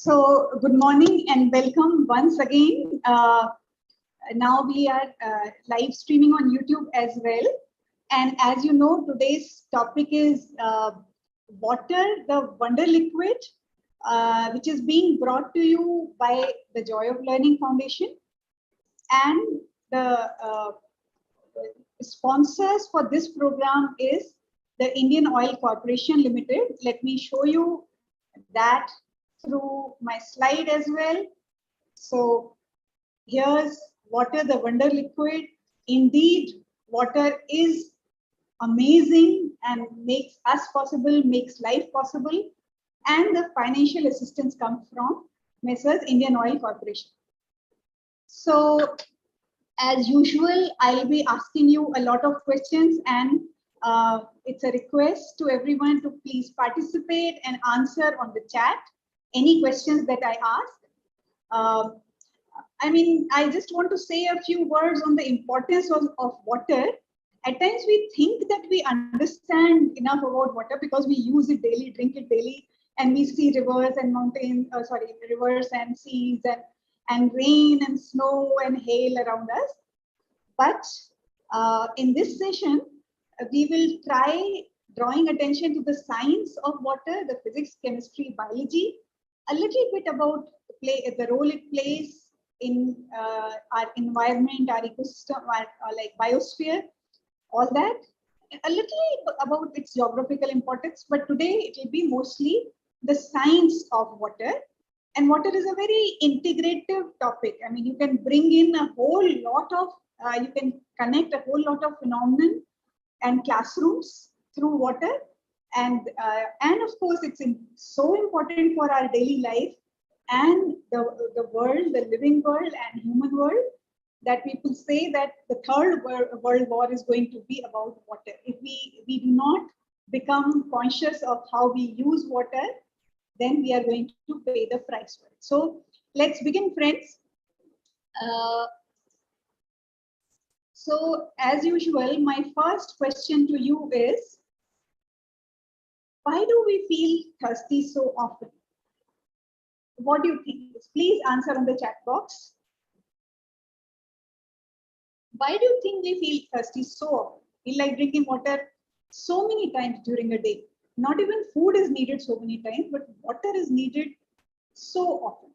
So good morning and welcome once again. Now we are live streaming on YouTube as well. And as you know, today's topic is water, the wonder liquid, which is being brought to you by the Joy of Learning Foundation. And the sponsors for this program is the Indian Oil Corporation Limited. Let me show you that through my slide as well. So here's water, the wonder liquid. Indeed, water is amazing and makes us possible, makes life possible. And the financial assistance comes from Messrs. Indian Oil Corporation. So as usual, I'll be asking you a lot of questions, and it's a request to everyone to please participate and answer on the chat any questions that I ask. I just want to say a few words on the importance of water. At times we think that we understand enough about water because we use it daily, drink it daily, and we see rivers and mountains, rivers and seas and rain and snow and hail around us. But in this session, we will try drawing attention to the science of water, the physics, chemistry, biology, a little bit about the role it plays in our environment, our ecosystem, our like biosphere, all that. A little about its geographical importance, but today it will be mostly the science of water. And water is a very integrative topic. I mean, you can bring in a whole lot of, you can connect a whole lot of phenomenon and classrooms through water. And of course, it's so important for our daily life and the world, the living world and human world, that people say that the third world war is going to be about water. If we do not become conscious of how we use water, then we are going to pay the price for it. So let's begin, friends. So as usual, my first question to you is, why do we feel thirsty so often? What do you think? Please answer on the chat box. Why do you think we feel thirsty so often? We like drinking water so many times during a day. Not even food is needed so many times, but water is needed so often.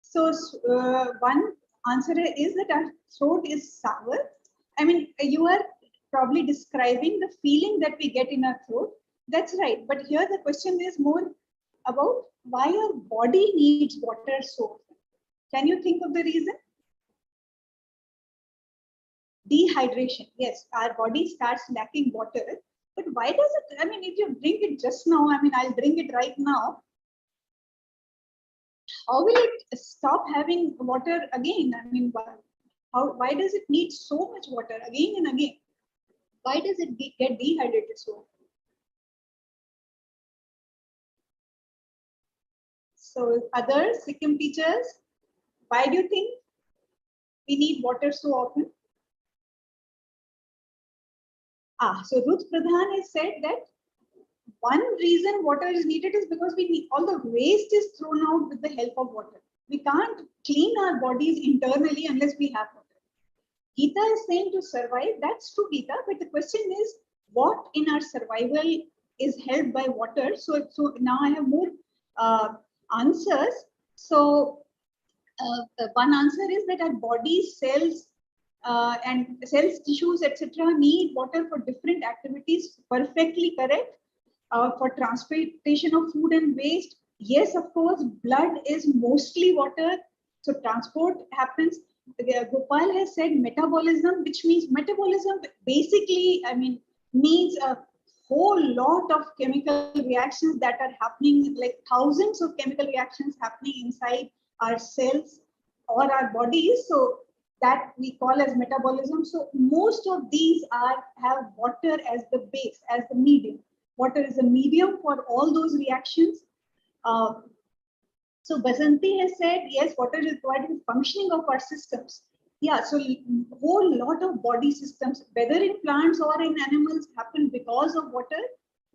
So one answer is that our throat is sour. I mean, you are probably describing the feeling that we get in our throat. That's right. But here the question is more about why our body needs water so often. Can you think of the reason? Dehydration. Yes, our body starts lacking water. But why does it? I mean, if you drink it just now, I mean, I'll drink it right now. How will it stop having water again? I mean, why does it need so much water again and again? Why does it get dehydrated so often? So other Sikkim teachers, why do you think we need water so often? So Ruth Pradhan has said that one reason water is needed is because we need, all the waste is thrown out with the help of water. We can't clean our bodies internally unless we have water. Geeta is saying to survive. That's true, Geeta. But the question is, what in our survival is helped by water? So now I have more answers. So one answer is that our body cells and cells, tissues, etc. need water for different activities. Perfectly correct. For transportation of food and waste, yes, of course, blood is mostly water. So transport happens. Gopal has said metabolism, which means metabolism basically, I mean, means a whole lot of chemical reactions that are happening, like thousands of chemical reactions happening inside our cells or our bodies. So that we call as metabolism. So most of these have water as the base, as the medium. Water is a medium for all those reactions. So Basanti has said, yes, water is required in functioning of our systems. Yeah, so a whole lot of body systems, whether in plants or in animals, happen because of water.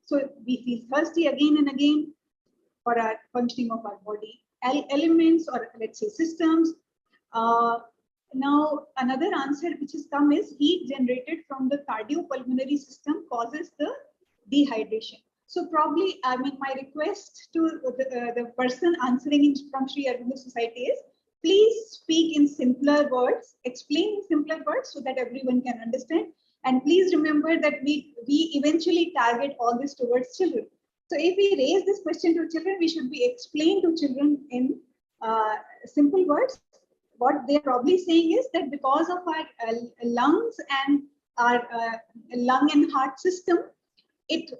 So we feel thirsty again and again for our functioning of our body. elements, or let's say systems. Now, another answer which has come is heat generated from the cardiopulmonary system causes the dehydration. So probably, I mean, my request to the person answering from Sri Aurobindo Society is, please speak in simpler words, explain in simpler words so that everyone can understand. And please remember that we eventually target all this towards children. So if we raise this question to children, we should be explained to children in simple words. What they're probably saying is that because of our lungs and our lung and heart system, it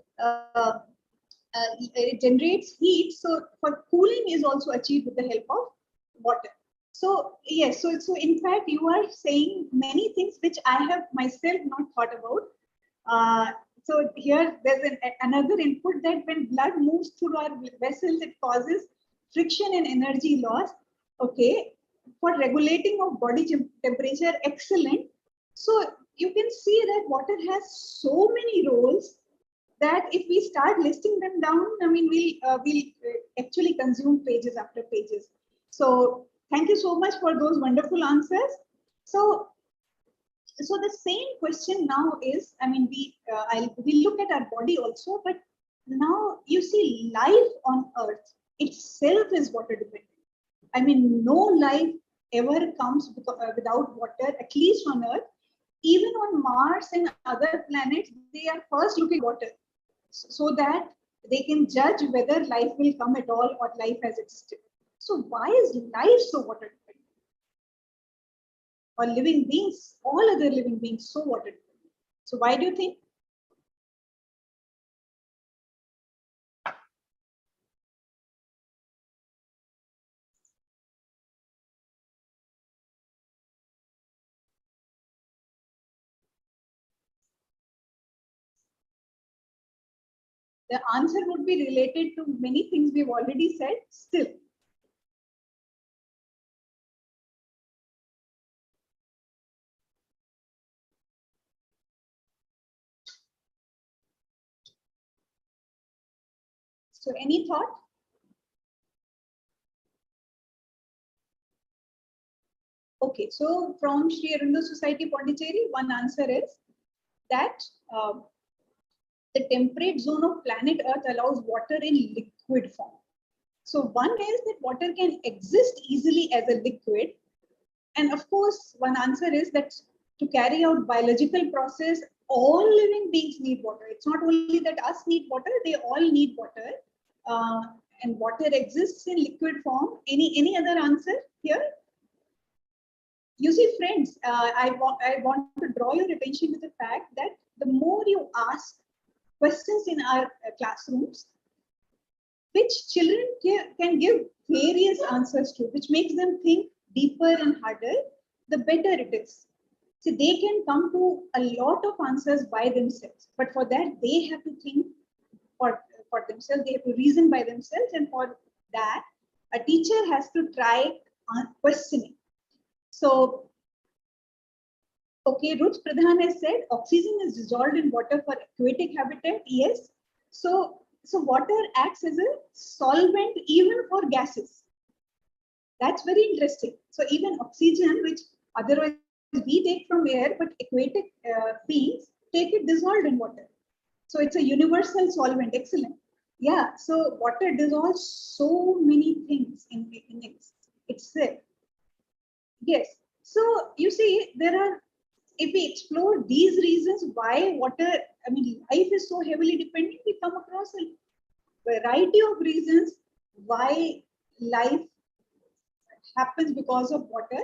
generates heat. So for cooling is also achieved with the help of water. So yes, so in fact you are saying many things which I have myself not thought about. So here there's another input that when blood moves through our vessels, it causes friction and energy loss. Okay, for regulating of body temperature, excellent. So you can see that water has so many roles that if we start listing them down, I mean, we'll actually consume pages after pages. So thank you so much for those wonderful answers. So the same question now is, I mean, we look at our body also, but now you see life on Earth itself is water dependent. I mean, no life ever comes without water, at least on Earth. Even on Mars and other planets, they are first looking at water so that they can judge whether life will come at all or life has existed. So why is life so water dependent? Or living beings, all other living beings, so water dependent? So why do you think? The answer would be related to many things we've already said still. So any thought? Okay, so from Sri Aurobindo Society Pondicherry, one answer is that the temperate zone of planet Earth allows water in liquid form. So one is that water can exist easily as a liquid. And of course, one answer is that to carry out biological process, all living beings need water. It's not only that us need water, they all need water. And water exists in liquid form. Any other answer here? You see, friends, I want to draw your attention to the fact that the more you ask questions in our classrooms, which children can give various answers to, which makes them think deeper and harder, the better it is. So they can come to a lot of answers by themselves, but for that they have to think for themselves, they have to reason by themselves, and for that a teacher has to try questioning. So, okay, Ruth Pradhan has said oxygen is dissolved in water for aquatic habitat. Yes. So water acts as a solvent even for gases. That's very interesting. So even oxygen, which otherwise we take from air, but aquatic beings take it dissolved in water. So it's a universal solvent. Excellent. Yeah. So water dissolves so many things in itself. Yes. So you see, if we explore these reasons why water, I mean, life is so heavily dependent, we come across a variety of reasons why life happens because of water.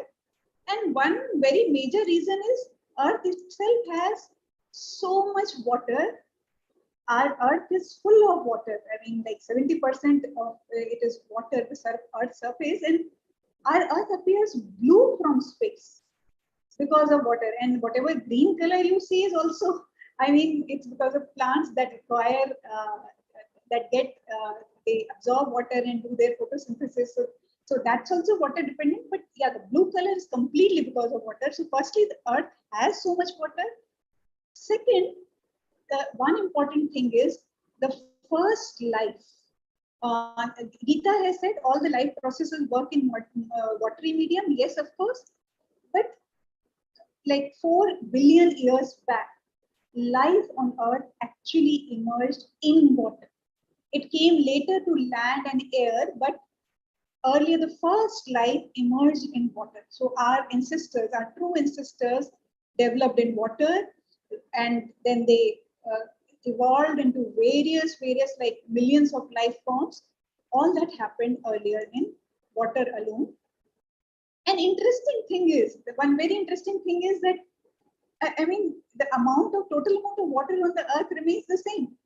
And one very major reason is Earth itself has so much water. Our Earth is full of water. I mean, like 70% of it is water, the Earth's surface, and our Earth appears blue from space because of water. And whatever green color you see is also, I mean, it's because of plants that require, they absorb water and do their photosynthesis. So that's also water dependent. But yeah, the blue color is completely because of water. So firstly, the Earth has so much water. Second, the one important thing is the first life Geeta has said all the life processes work in watery medium. Yes, of course. But like 4 billion years back, life on Earth actually emerged in water. It came later to land and air, but earlier the first life emerged in water. So our ancestors, our true ancestors, developed in water, and then they evolved into various like millions of life forms. All that happened earlier in water alone. An interesting thing is, one very interesting thing is that I mean, the total amount of water on the earth remains the same.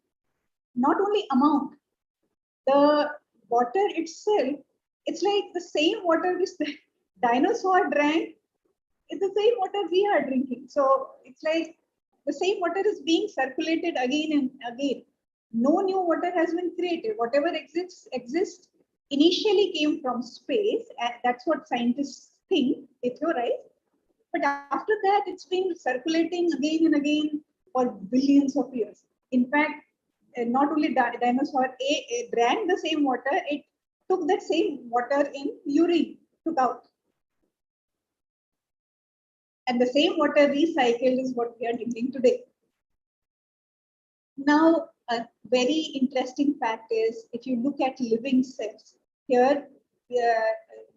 Not only amount, the water itself, it's like the same water which the dinosaur drank is the same water we are drinking. So it's like the same water is being circulated again and again. No new water has been created. Whatever exists initially came from space, and that's what scientists think, they theorize. But after that, it's been circulating again and again for billions of years. In fact, not only dinosaur drank the same water, it took that same water in urine, took out. And the same water recycled is what we are drinking today. Now, a very interesting fact is, if you look at living cells, here,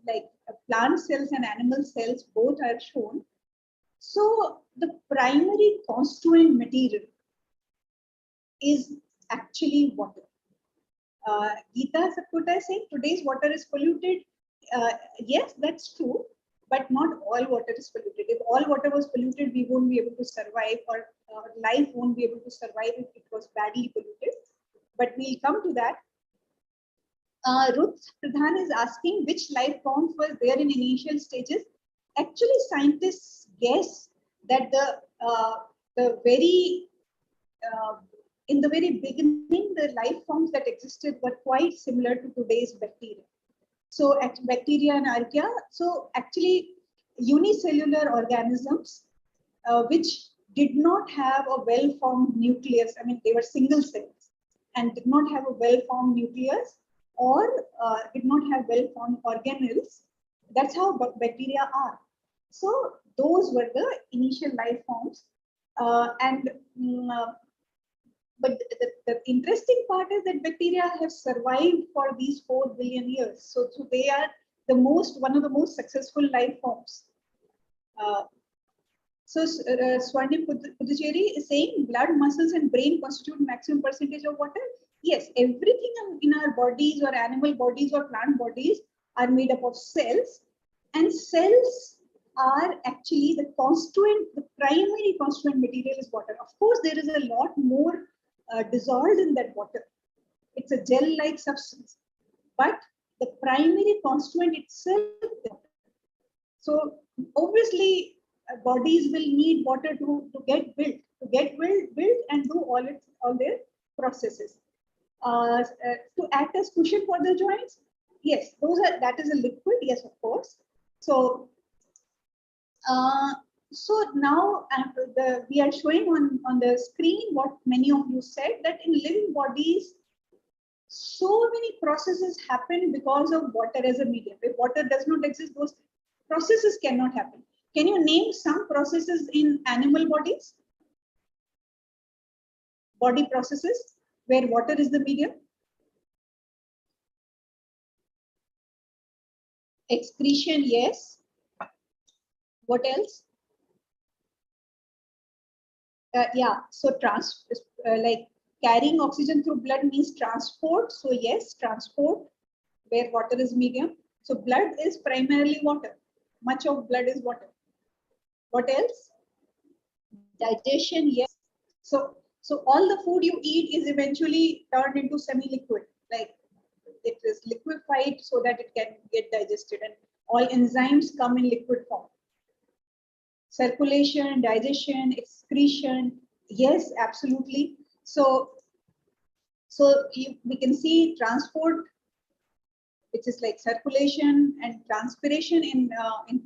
like plant cells and animal cells, both are shown. So the primary constituent material is actually water. Geeta Sapkota is saying today's water is polluted. Yes, that's true, but not all water is polluted. If all water was polluted, we won't be able to survive, or life won't be able to survive if it was badly polluted. But we'll come to that. Ruth Pradhan is asking which life forms were there in initial stages. Actually, scientists guess that in the very beginning, the life forms that existed were quite similar to today's bacteria. So bacteria and archaea, so actually unicellular organisms which did not have a well-formed nucleus. I mean, they were single cells and did not have a well-formed nucleus, or did not have well-formed organelles. That's how bacteria are. So those were the initial life forms. But the interesting part is that bacteria have survived for these 4 billion years. So they are one of the most successful life forms. Swarnim Puducherry is saying blood, muscles, and brain constitute maximum percentage of water. Yes, everything in our bodies, or animal bodies, or plant bodies, are made up of cells, and cells are actually the primary constituent material is water. Of course, there is a lot more dissolved in that water. It's a gel-like substance, but the primary constituent itself is water. So obviously, bodies will need water to get built, and do all their processes. To act as cushion for the joints, yes, that is a liquid. Yes, of course. So now we are showing on the screen what many of you said, that in living bodies, so many processes happen because of water as a medium. If water does not exist, those processes cannot happen. Can you name some processes in animal bodies? Body processes where water is the medium? Excretion, yes. What else? Yeah, so like carrying oxygen through blood means transport. So yes, transport where water is medium. So blood is primarily water. Much of blood is water. What else? Digestion, yes. So all the food you eat is eventually turned into semi-liquid. Like it is liquefied so that it can get digested, and all enzymes come in liquid form. Circulation, digestion, excretion, yes, absolutely. So we can see transport, which is like circulation and transpiration in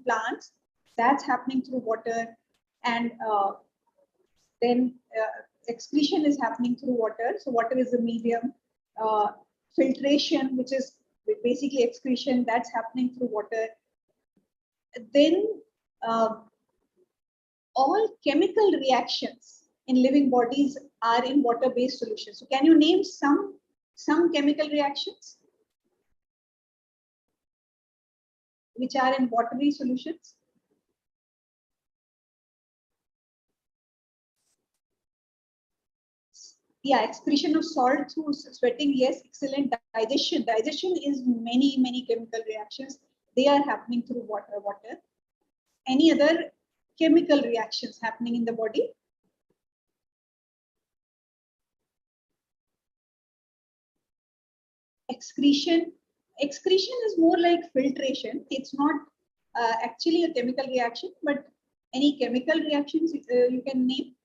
plants. That's happening through water, and then excretion is happening through water. So water is the medium. filtration, which is basically excretion, that's happening through water. Then all chemical reactions in living bodies are in water-based solutions. So can you name some chemical reactions which are in watery solutions? Yeah, excretion of salt through sweating. Yes, excellent. Digestion. Digestion is many chemical reactions. They are happening through water. Any other chemical reactions happening in the body? Excretion. Excretion is more like filtration. It's not actually a chemical reaction, but any chemical reactions you can name.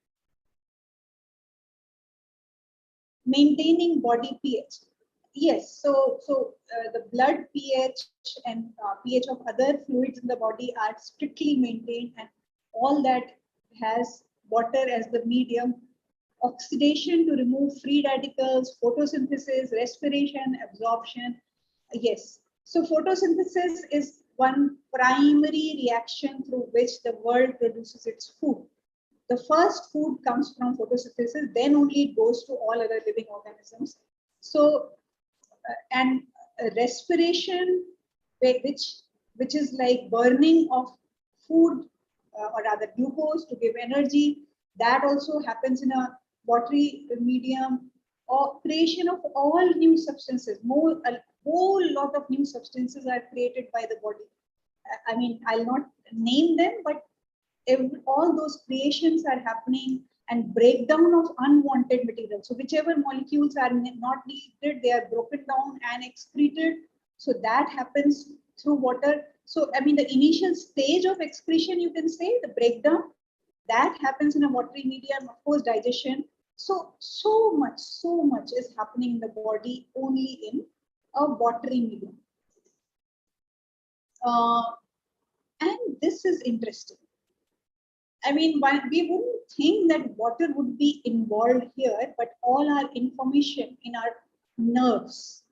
Maintaining body pH. Yes, so the blood pH and pH of other fluids in the body are strictly maintained, and all that has water as the medium. Oxidation to remove free radicals, photosynthesis, respiration, absorption. Yes, so photosynthesis is one primary reaction through which the world produces its food. The first food comes from photosynthesis, then only it goes to all other living organisms. So, and respiration, which is like burning of food or rather glucose to give energy, that also happens in a watery medium. Or creation of all new substances, a whole lot of new substances are created by the body. I mean, I'll not name them, but all those creations are happening, and breakdown of unwanted material. So whichever molecules are not needed, they are broken down and excreted. So that happens through water. So I mean, the initial stage of excretion, you can say, the breakdown, that happens in a watery medium. Of course, digestion. So much is happening in the body only in a watery medium. And this is interesting. I mean, we wouldn't think that water would be involved here, but all our information in our nerves,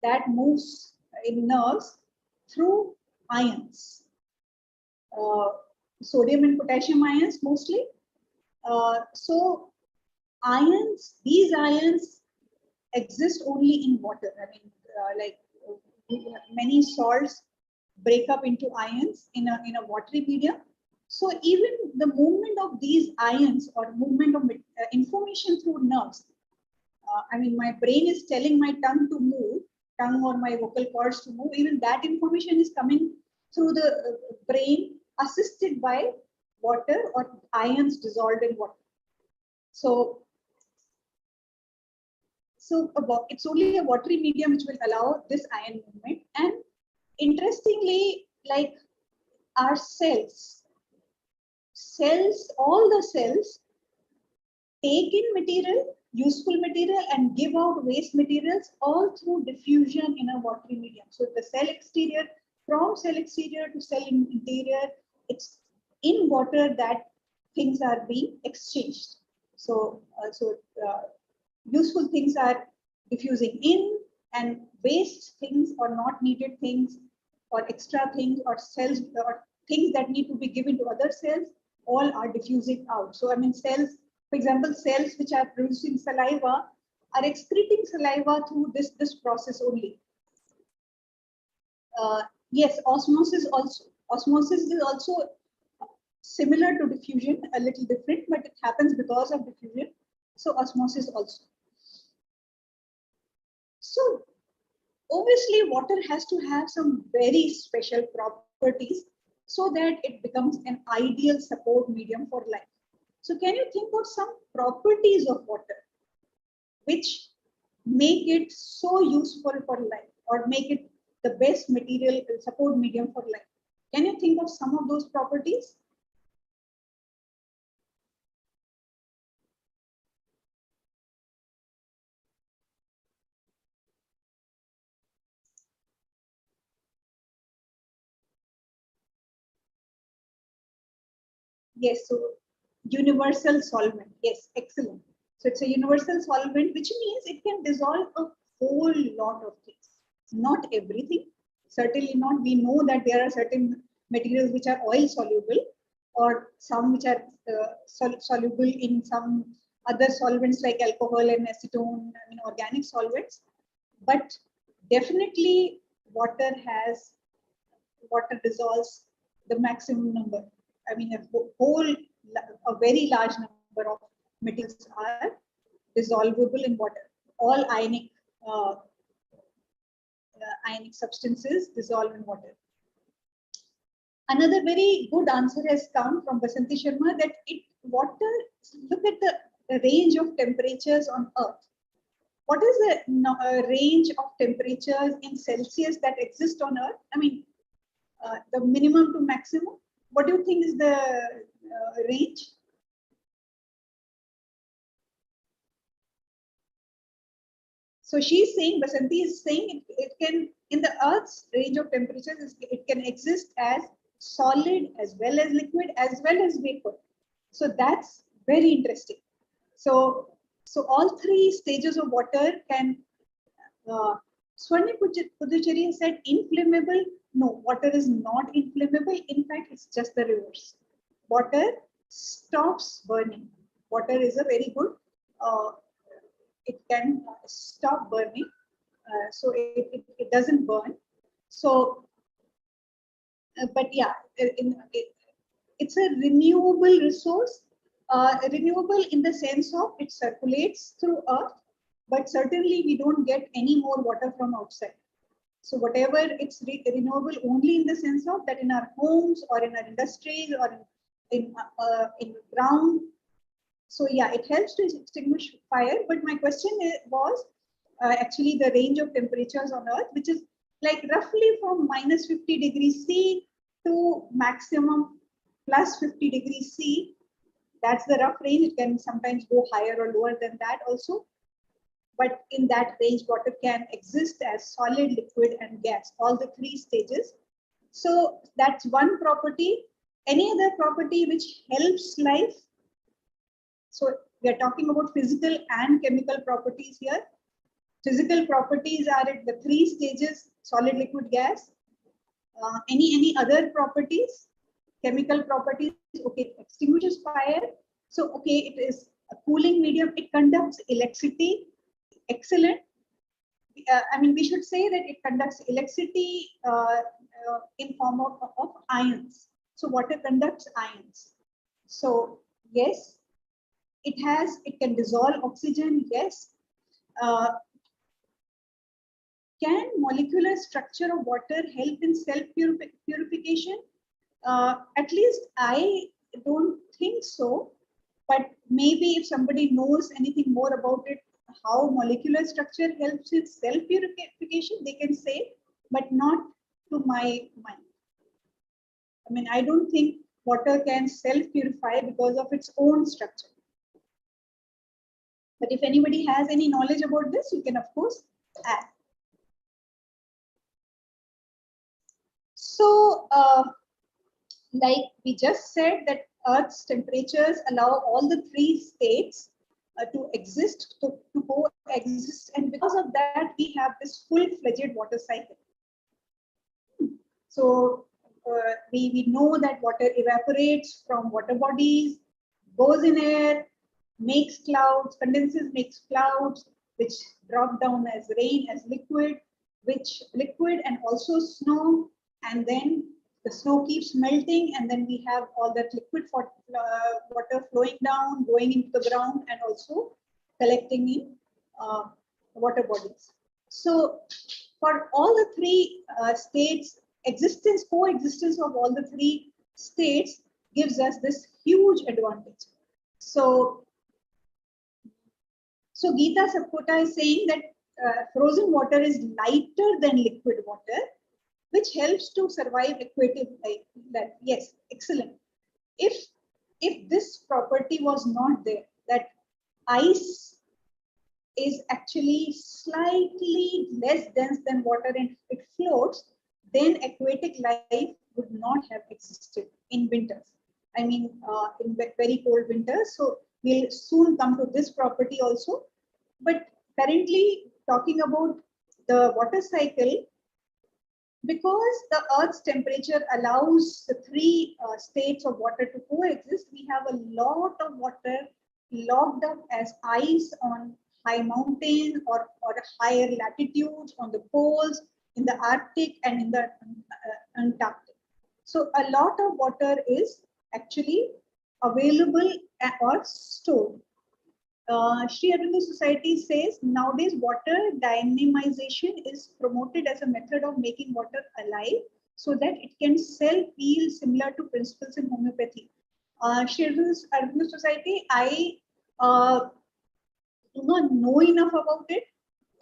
that moves in nerves through ions, sodium and potassium ions mostly. So ions, these ions exist only in water. I mean, like many salts break up into ions in a watery medium. So even the movement of these ions or movement of information through nerves, I mean, my brain is telling my tongue to move, tongue or my vocal cords to move, even that information is coming through the brain assisted by water or ions dissolved in water. So it's only a watery medium which will allow this ion movement. And interestingly, like our cells, all the cells take in material, useful material, and give out waste materials all through diffusion in a watery medium. So the cell exterior, from cell exterior to cell interior, it's in water that things are being exchanged. So useful things are diffusing in, and waste things or not needed things or extra things or cells or things that need to be given to other cells, all are diffusing out. So I mean, cells, for example, cells which are producing saliva are excreting saliva through this process only. Yes, osmosis also. Osmosis is also similar to diffusion, a little different, but it happens because of diffusion. So osmosis also. So obviously water has to have some very special properties so that it becomes an ideal support medium for life. So can you think of some properties of water which make it so useful for life or make it the best material support medium for life? Can you think of some of those properties? Yes, so universal solvent. Yes, excellent. So it's a universal solvent, which means it can dissolve a whole lot of things. Not everything, certainly not. We know that there are certain materials which are oil soluble, or some which are soluble in some other solvents like alcohol and acetone, organic solvents. But definitely water dissolves the maximum number. I mean, a very large number of materials are dissolvable in water. All ionic substances dissolve in water. Another very good answer has come from Basanti Sharma that water, look at the range of temperatures on Earth. What is the range of temperatures in Celsius that exist on Earth? I mean, the minimum to maximum. What do you think is the range? So she's saying, Basanti is saying it can, in the Earth's range of temperatures, it can exist as solid as well as liquid as well as vapor. So that's very interesting. So all three stages of water can, Swarni Puducherry said inflammable. No, water is not inflammable. In fact, it's just the reverse. Water stops burning. Water is a very good, it can stop burning. So it doesn't burn. So, but yeah, it's a renewable resource. Renewable in the sense of it circulates through Earth, but certainly we don't get any more water from outside. So whatever, it's renewable only in the sense of that in our homes or in our industries or in ground. So yeah, it helps to extinguish fire. But my question was actually the range of temperatures on Earth, which is like roughly from minus 50 degrees C to maximum plus 50 degrees C. That's the rough range. It can sometimes go higher or lower than that also. But in that range, water can exist as solid, liquid, and gas, all the three stages. So that's one property. Any other property which helps life? So we are talking about physical and chemical properties here. Physical properties are at the three stages, solid, liquid, gas. Any other properties? Chemical properties, okay, it extinguishes fire. So, okay, it is a cooling medium. It conducts electricity. Excellent. I mean, we should say that it conducts electricity in form of ions. So water conducts ions. So yes, it can dissolve oxygen. Yes. Can molecular structure of water help in self-purification? At least I don't think so. But maybe if somebody knows anything more about it, how molecular structure helps in self-purification, they can say, but not to my mind. I mean, I don't think water can self-purify because of its own structure. But if anybody has any knowledge about this, you can of course add. So, like we just said that Earth's temperatures allow all the three states to exist, to coexist, and because of that, we have this full-fledged water cycle. So we know that water evaporates from water bodies, goes in air, makes clouds, condenses, makes clouds, which drop down as rain, as liquid, and also snow, and then the snow keeps melting, and then we have all that liquid water flowing down, going into the ground, and also collecting in water bodies. So for all the three states, coexistence of all the three states gives us this huge advantage. So Geeta Sapkota is saying that frozen water is lighter than liquid water, which helps to survive aquatic life. Yes, excellent. If this property was not there, that ice is actually slightly less dense than water and it floats, then aquatic life would not have existed in winters. I mean, in very cold winters. So we'll soon come to this property also. But currently, talking about the water cycle, because the Earth's temperature allows the three states of water to coexist, we have a lot of water locked up as ice on high mountains or higher latitudes, on the poles, in the Arctic and in the Antarctic. So a lot of water is actually available or stored. Sri Aurobindo Society says nowadays water dynamization is promoted as a method of making water alive so that it can self-heal, similar to principles in homeopathy. Sri Aurobindo Society, I do not know enough about it,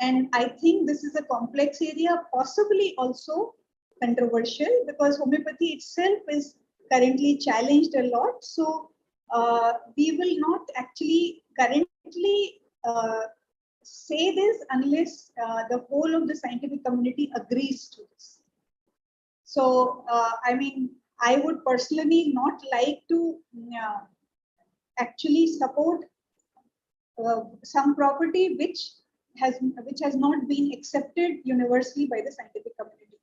and I think this is a complex area, possibly also controversial, because homeopathy itself is currently challenged a lot. So we will not actually currently say this unless the whole of the scientific community agrees to this. So, I mean, I would personally not like to actually support some property which has not been accepted universally by the scientific community.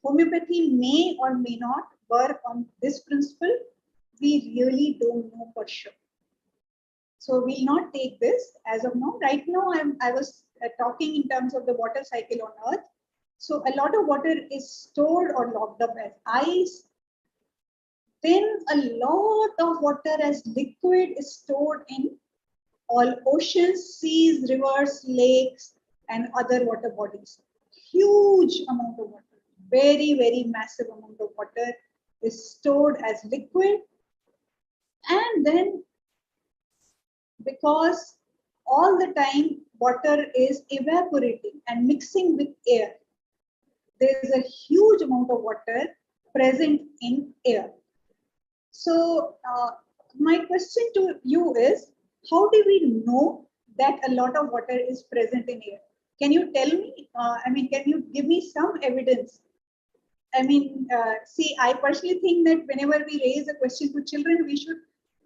Homeopathy may or may not work on this principle. We really don't know for sure. So we'll not take this as of now. Right now, I was talking in terms of the water cycle on Earth. So a lot of water is stored or locked up as ice. Then a lot of water as liquid is stored in all oceans, seas, rivers, lakes, and other water bodies. Huge amount of water, very, very massive amount of water is stored as liquid. And then, because all the time water is evaporating and mixing with air, there is a huge amount of water present in air. So my question to you is, how do we know that a lot of water is present in air? Can you tell me, can you give me some evidence? See, I personally think that whenever we raise a question to children, we should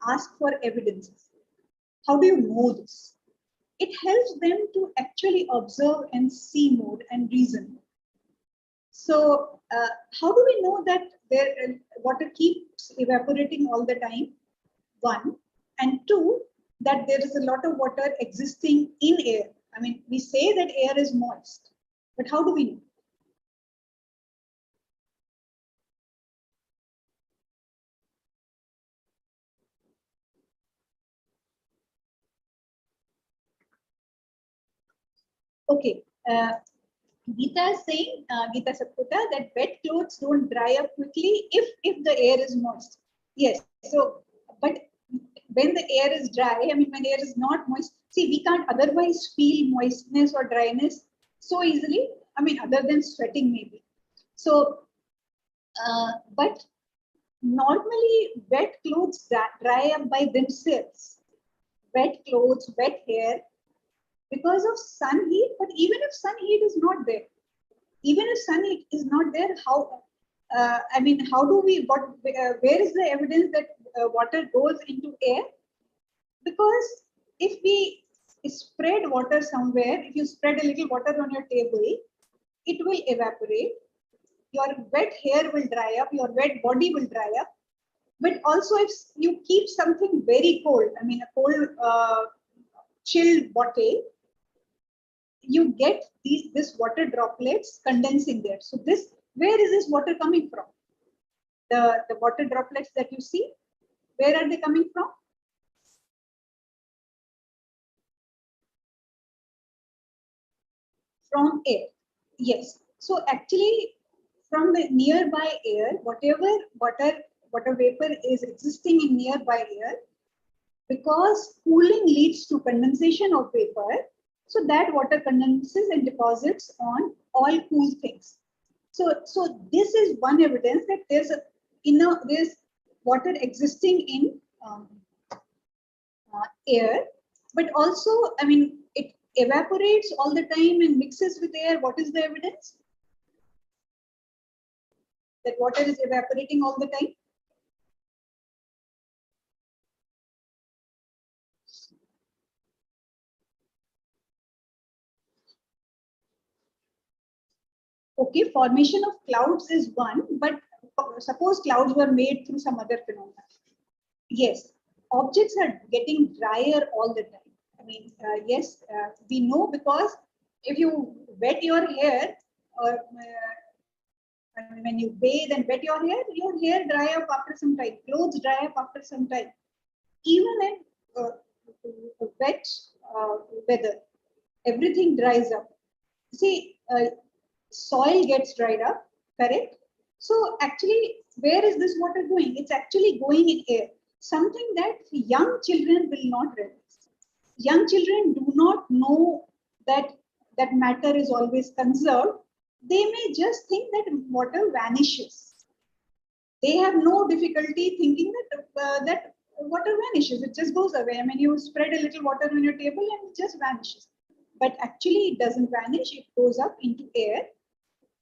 ask for evidences. How do you know this? It helps them to actually observe and see more and reason more. So how do we know that water keeps evaporating all the time? One. And two, that there is a lot of water existing in air. I mean, we say that air is moist, but how do we know? Okay. Geeta is saying, Geeta Sapkota, that wet clothes don't dry up quickly if the air is moist. Yes. So, but when the air is dry, I mean, when air is not moist, see, we can't otherwise feel moistness or dryness so easily. I mean, other than sweating maybe. So, but normally wet clothes dry up by themselves. Wet clothes, wet hair, because of sun heat. But even if sun heat is not there, how? How do we? Where is the evidence that water goes into air? Because if we spread water somewhere, if you spread a little water on your table, it will evaporate. Your wet hair will dry up. Your wet body will dry up. But also, if you keep something very cold, I mean, a cold, chilled bottle, you get this water droplets condensing there. So where is this water coming from? The water droplets that you see, where are they coming from? From air. Yes. So actually, from the nearby air, whatever water vapor is existing in nearby air, because cooling leads to condensation of vapor, so that water condenses and deposits on all cool things. So this is one evidence that there's water existing in air, but also, I mean, it evaporates all the time and mixes with air. What is the evidence that water is evaporating all the time? Okay, formation of clouds is one, but suppose clouds were made through some other phenomena. Yes, objects are getting drier all the time. I mean, yes, we know because if you wet your hair, or and when you bathe and wet your hair dry up after some time, clothes dry up after some time. Even in wet weather, everything dries up. See, soil gets dried up, correct? So actually, where is this water going? It's actually going in air, something that young children will not realize. Young children do not know that that matter is always conserved. They may just think that water vanishes. They have no difficulty thinking that water vanishes. It just goes away. I mean, you spread a little water on your table and it just vanishes. But actually, it doesn't vanish. It goes up into air,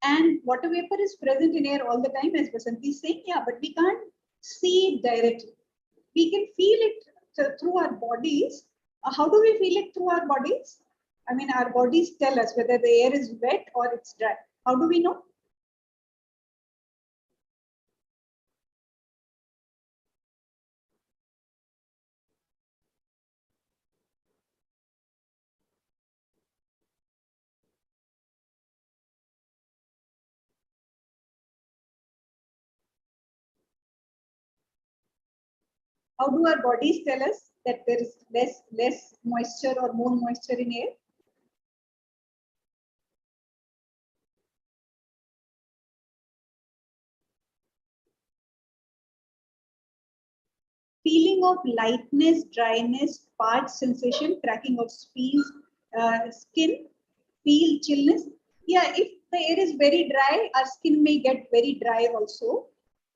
and water vapor is present in air all the time, as Vasanti is saying. Yeah, but we can't see it directly. We can feel it through our bodies. How do we feel it through our bodies? I mean, our bodies tell us whether the air is wet or it's dry. How do we know? How do our bodies tell us that there is less moisture or more moisture in air? Feeling of lightness, dryness, parched sensation, cracking of skin, feel chillness. Yeah, if the air is very dry, our skin may get very dry also.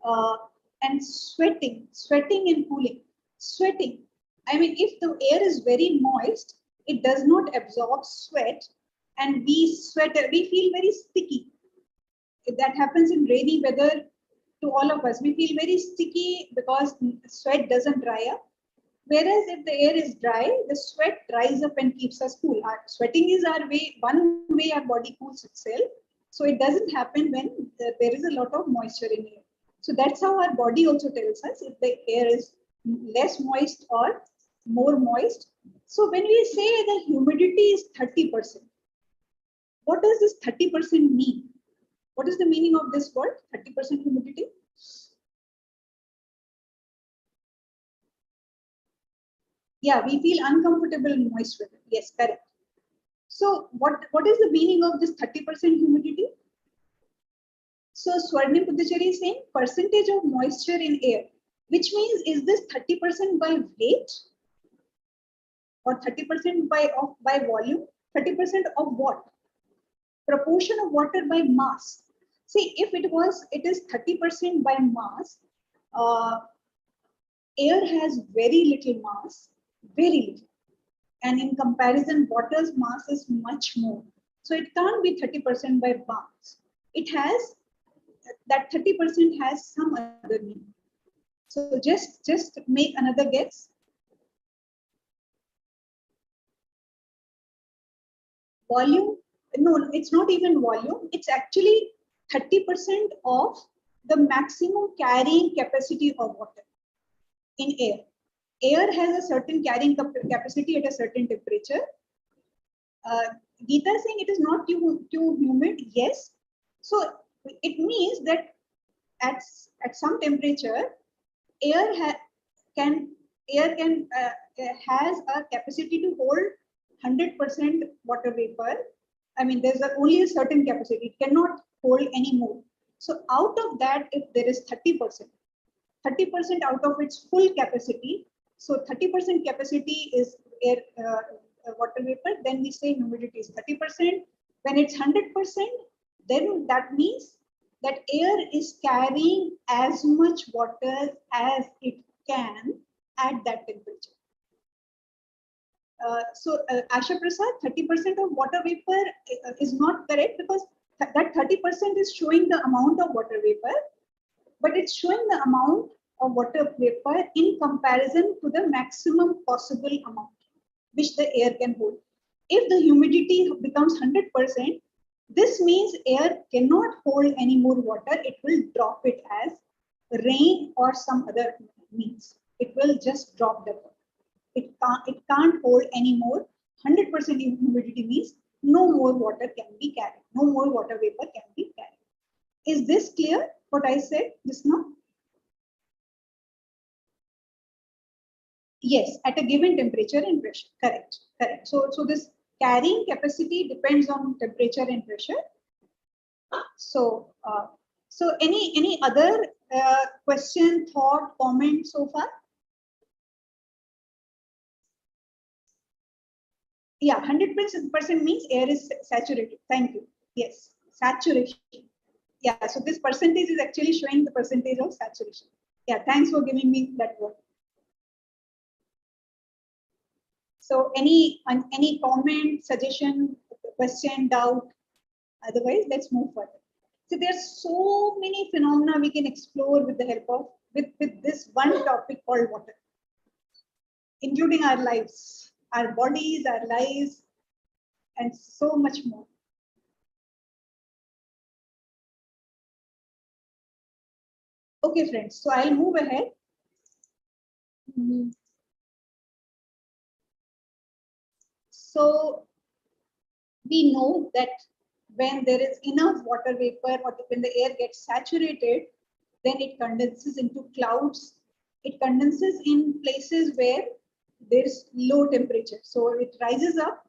Uh, and sweating and cooling. Sweating. I mean, if the air is very moist, it does not absorb sweat, and we sweat, we feel very sticky. That happens in rainy weather to all of us. We feel very sticky because sweat doesn't dry up. Whereas if the air is dry, the sweat dries up and keeps us cool. Our sweating is our way, one way our body cools itself. So it doesn't happen when there is a lot of moisture in air. So that's how our body also tells us if the air is less moist or more moist. So when we say the humidity is 30%, what does this 30% mean? What is the meaning of this word, 30% humidity? Yeah, we feel uncomfortable in moist weather. Yes, correct. So what is the meaning of this 30% humidity? So Swarnim Puducherry is saying percentage of moisture in air, which means is this 30% by weight or 30% by volume? 30% of what? Proportion of water by mass. See, if it is 30% by mass, uh, air has very little mass, very little. And in comparison, water's mass is much more. So it can't be 30% by mass. It has, that 30% has some other meaning. So just make another guess. Volume, no, it's not even volume. It's actually 30% of the maximum carrying capacity of water in air. Air has a certain carrying capacity at a certain temperature. Geeta is saying it is not too humid. Yes. So it means that at some temperature, air can air can has a capacity to hold 100% water vapor. I mean, there's only a certain capacity. It cannot hold any more. So out of that, if there is 30%, 30% out of its full capacity. So 30% capacity is air water vapor. Then we say humidity is 30%. When it's 100%, then that means that air is carrying as much water as it can at that temperature. Asha Prasad, 30% of water vapor is not correct because that 30% is showing the amount of water vapor, but it's showing the amount of water vapor in comparison to the maximum possible amount which the air can hold. If the humidity becomes 100%, This means air cannot hold any more water. It will drop it as rain or some other means. It will just drop the water. It can't hold any more. 100% humidity means no more water can be carried. No more water vapor can be carried. Is this clear what I said just now? Yes, at a given temperature and pressure. Correct. Correct. So this carrying capacity depends on temperature and pressure. So any other question, thought, comment so far? Yeah, 100% means air is saturated. Thank you. Yes, saturation. Yeah, so this percentage is actually showing the percentage of saturation. Yeah, thanks for giving me that word. So any comment, suggestion, question, doubt? Otherwise, let's move further. So there's so many phenomena we can explore with the help of with this one topic called water, including our lives, our bodies, our lives, and so much more. Okay, friends, so I'll move ahead. So we know that when there is enough water vapor or when the air gets saturated, then it condenses into clouds. It condenses in places where there's low temperature. So it rises up,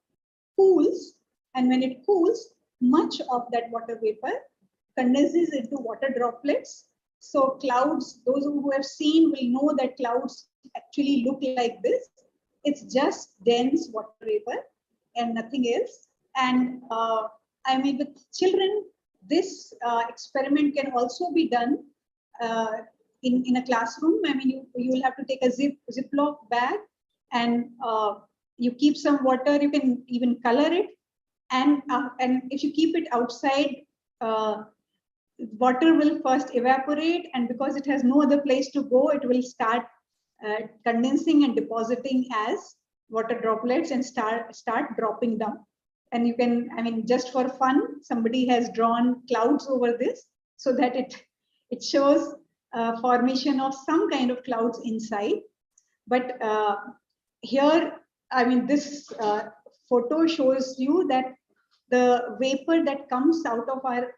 cools, and when it cools, much of that water vapor condenses into water droplets. So clouds, those who have seen will know that clouds actually look like this. It's just dense water vapor and nothing else. And I mean, with children, this experiment can also be done in a classroom. I mean, you will have to take a Ziploc bag and you keep some water. You can even color it, and if you keep it outside, water will first evaporate, and because it has no other place to go, it will start condensing and depositing as water droplets and start dropping down. And you can, I mean, just for fun, somebody has drawn clouds over this so that it shows formation of some kind of clouds inside. But here, I mean, this photo shows you that the vapor that comes out of our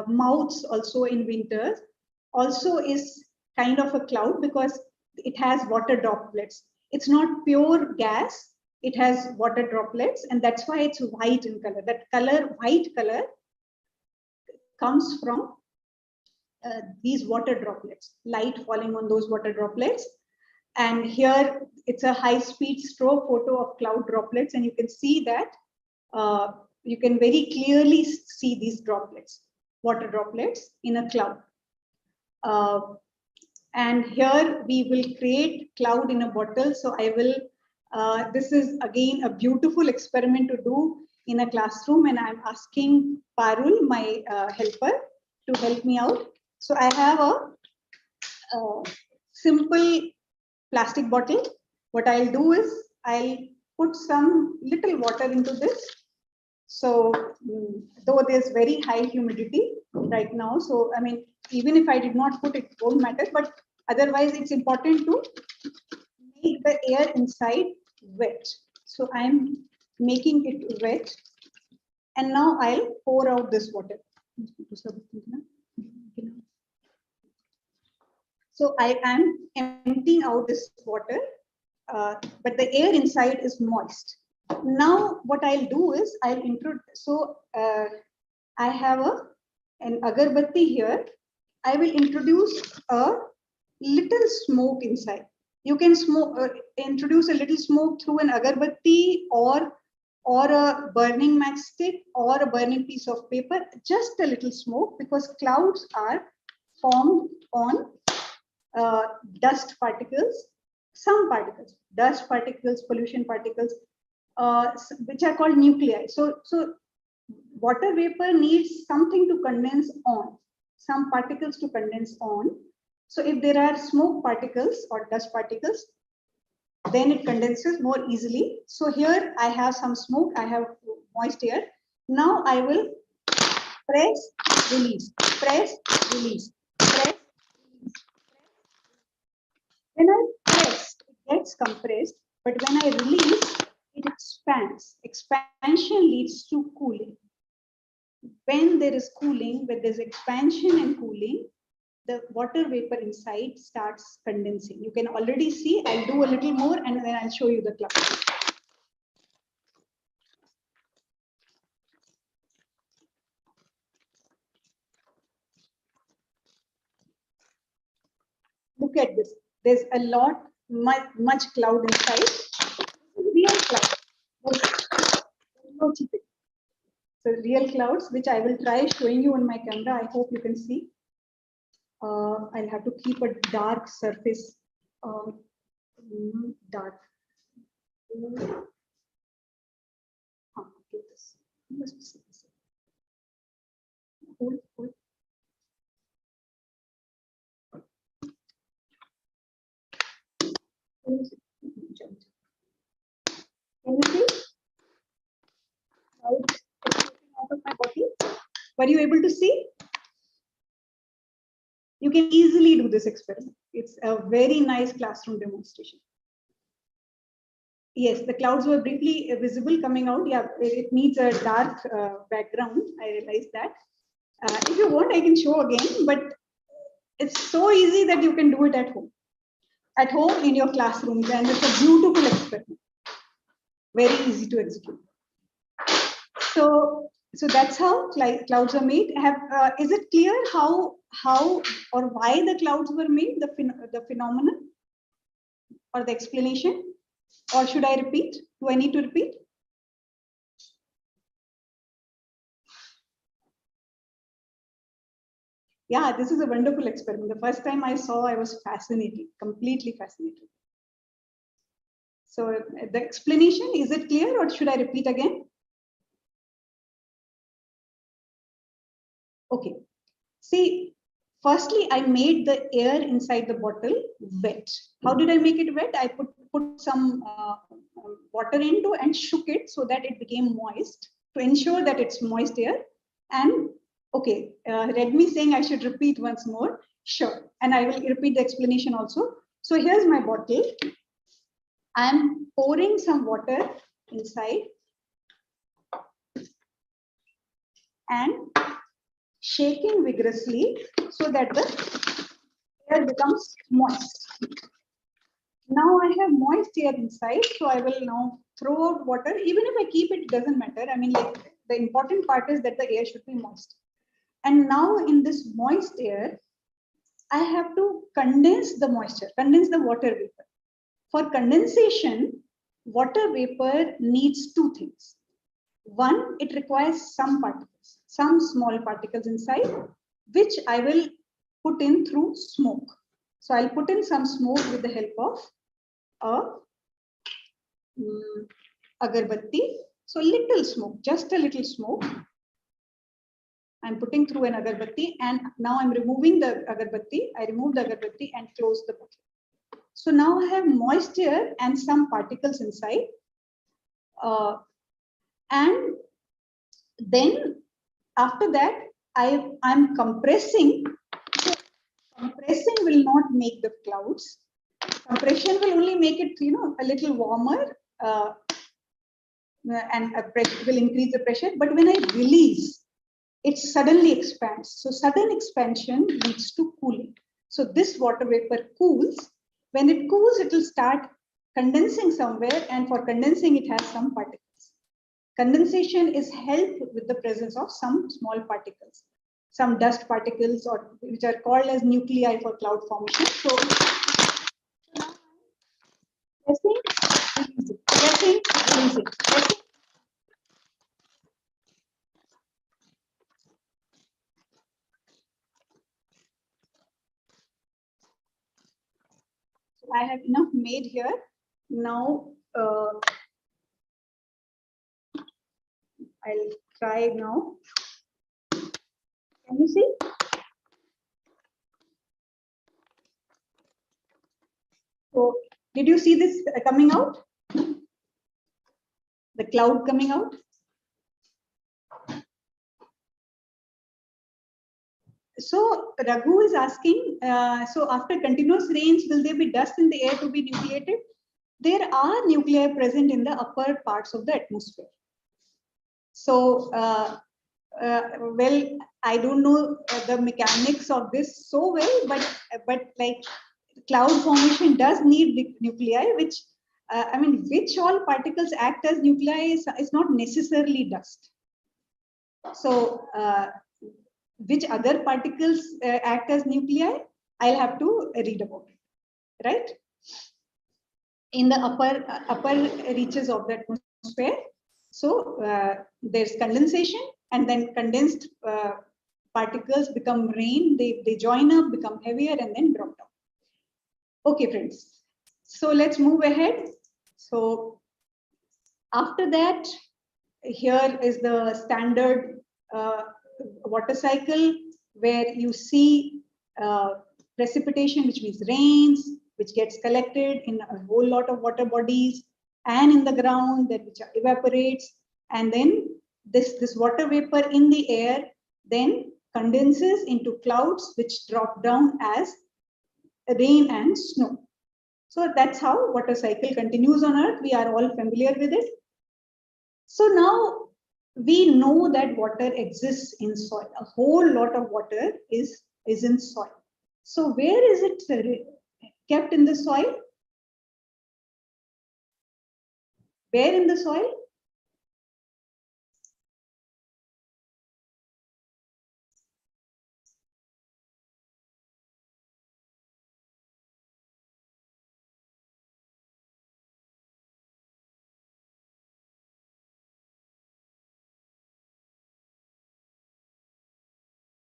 mouths also in winters also is kind of a cloud because it has water droplets. It's not pure gas, it has water droplets, and that's why it's white in color. That color, white color, comes from these water droplets, light falling on those water droplets. And here it's a high-speed strobe photo of cloud droplets, and you can see that you can very clearly see these droplets, water droplets in a cloud. And here we will create cloud in a bottle. So I will, this is again a beautiful experiment to do in a classroom, and I'm asking Parul, my helper, to help me out. So I have a simple plastic bottle. What I'll do is I'll put some little water into this. So though there's very high humidity right now, so I mean, even if I did not put it, won't matter, but otherwise it's important to make the air inside wet. So I'm making it wet, and now I'll pour out this water. So I am emptying out this water, but the air inside is moist. Now what I'll do is I'll introduce, so I have an agarbatti here. I will introduce a little smoke inside. You can introduce a little smoke through an agarbatti or a burning matchstick or a burning piece of paper, just a little smoke, because clouds are formed on dust particles, some particles, dust particles, pollution particles, which are called nuclei. So water vapor needs something to condense on, some particles to condense on. So if there are smoke particles or dust particles, then it condenses more easily. So here I have some smoke, I have moist air. Now I will Press, release, press, release, press, release. When I press, it gets compressed, but when I release, it expands. Expansion leads to cooling. When there is cooling, when there's expansion and cooling, the water vapor inside starts condensing. You can already see, I'll do a little more and then I'll show you the cloud. Look at this. There's a lot, much cloud inside. Real cloud. No cheating. So real clouds, which I will try showing you on my camera. I hope you can see. I'll have to keep a dark surface. Dark. Hold. Can you see? Clouds out of my bottle. Were you able to see? You can easily do this experiment. It's a very nice classroom demonstration. Yes, the clouds were briefly visible coming out. Yeah, it needs a dark background. I realize that. If you want, I can show again, but it's so easy that you can do it at home. At home in your classroom, and it's a beautiful experiment. Very easy to execute. So that's how clouds are made. Is it clear how or why the clouds were made? The phenomenon or the explanation? Or should I repeat? Do I need to repeat? Yeah, this is a wonderful experiment. The first time I saw, I was fascinated, completely fascinated. So the explanation, is it clear or should I repeat again? Okay. See, firstly, I made the air inside the bottle wet. How did I make it wet? I put some water into and shook it so that it became moist to ensure that it's moist air. And okay, Redmi saying I should repeat once more. Sure. And I will repeat the explanation also. So here's my bottle. I'm pouring some water inside and shaking vigorously so that the air becomes moist. Now I have moist air inside, so I will now throw out water. Even if I keep it, it doesn't matter. I mean, like the important part is that the air should be moist. And now in this moist air, I have to condense the moisture, condense the water vapor. For condensation, water vapor needs two things. One, it requires some particles, some small particles inside, which I will put in through smoke. So I'll put in some smoke with the help of a agarbatti. So little smoke, just a little smoke. I'm putting through an agarbatti, and now I'm removing the agarbatti. I remove the agarbatti and close the bottle. So now I have moisture and some particles inside. And then after that, I'm compressing. So compressing will not make the clouds. Compression will only make it, a little warmer, and will increase the pressure. But when I release, it suddenly expands. So sudden expansion leads to cooling. So this water vapor cools. When it cools, it will start condensing somewhere, and for condensing, it has some particles. Condensation is helped with the presence of some small particles, some dust particles, or which are called as nuclei for cloud formation. So now pressing, releasing, pressing, releasing, pressing. So I have enough made here. Now I'll try now. Can you see? So did you see this coming out? The cloud coming out? So Raghu is asking, so after continuous rains, will there be dust in the air to be nucleated? There are nuclei present in the upper parts of the atmosphere. So, well, I don't know the mechanics of this so well, but like cloud formation does need nuclei, which I mean, which all particles act as nuclei is not necessarily dust. So, which other particles act as nuclei? I'll have to read about it, right? In the upper reaches of the atmosphere. So there's condensation, and then condensed particles become rain. They join up, become heavier, and then drop down. Okay, friends. So let's move ahead. So after that, here is the standard water cycle where you see precipitation, which means rains, which gets collected in a whole lot of water bodies and in the ground, that which evaporates, and then this water vapor in the air then condenses into clouds, which drop down as rain and snow. So that's how water cycle continues on Earth. We are all familiar with it. So now we know that water exists in soil. A whole lot of water is in soil. So where is it kept in the soil? Where in the soil?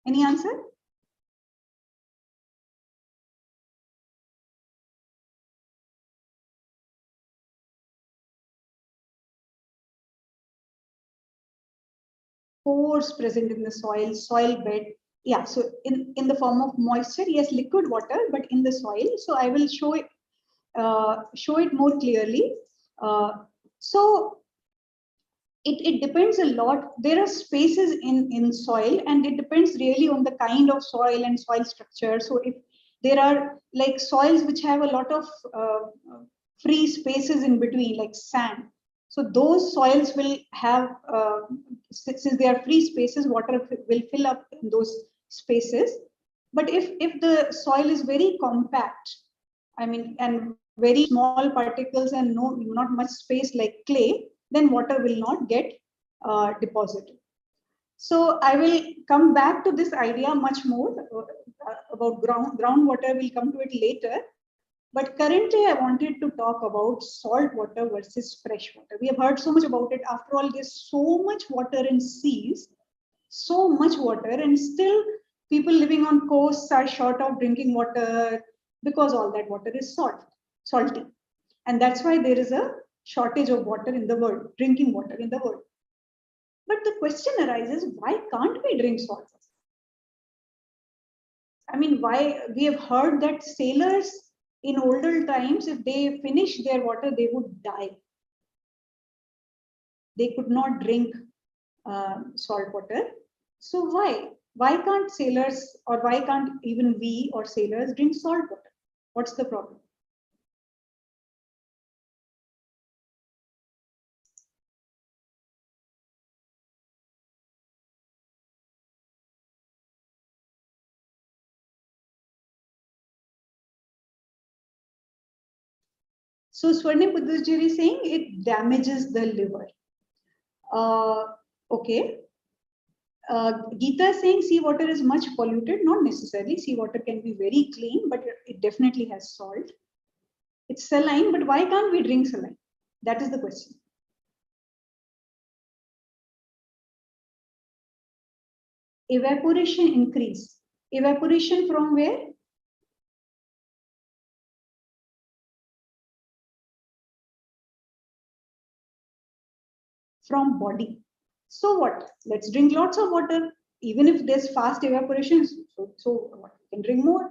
Any answer? Pores present in the soil bed. Yeah, so in the form of moisture, yes, liquid water, but in the soil. So I will show it more clearly. So it depends a lot. There are spaces in soil, and it depends really on the kind of soil and soil structure. So if there are like soils which have a lot of free spaces in between, like sand, so those soils will have, since they are free spaces, water will fill up in those spaces. But if the soil is very compact, I mean, and very small particles and not much space like clay, then water will not get deposited. So I will come back to this idea much more about groundwater. We'll come to it later. But currently, I wanted to talk about salt water versus fresh water. We have heard so much about it. After all, there's so much water in seas, so much water, and still people living on coasts are short of drinking water because all that water is salty. And that's why there is a shortage of water in the world, drinking water in the world. But the question arises, why can't we drink salt water? I mean, why? We have heard that sailors in older times, if they finished their water, they would die. They could not drink salt water. So why? Why can't sailors, or why can't even we or sailors drink salt water? What's the problem? So Swarnim Pudusjiri is saying it damages the liver. Okay. Geeta is saying seawater is much polluted. Not necessarily. Seawater can be very clean, but it definitely has salt. It's saline, but why can't we drink saline? That is the question. Evaporation increase. Evaporation from where? From body. So what? Let's drink lots of water. Even if there's fast evaporation, so what? We can drink more.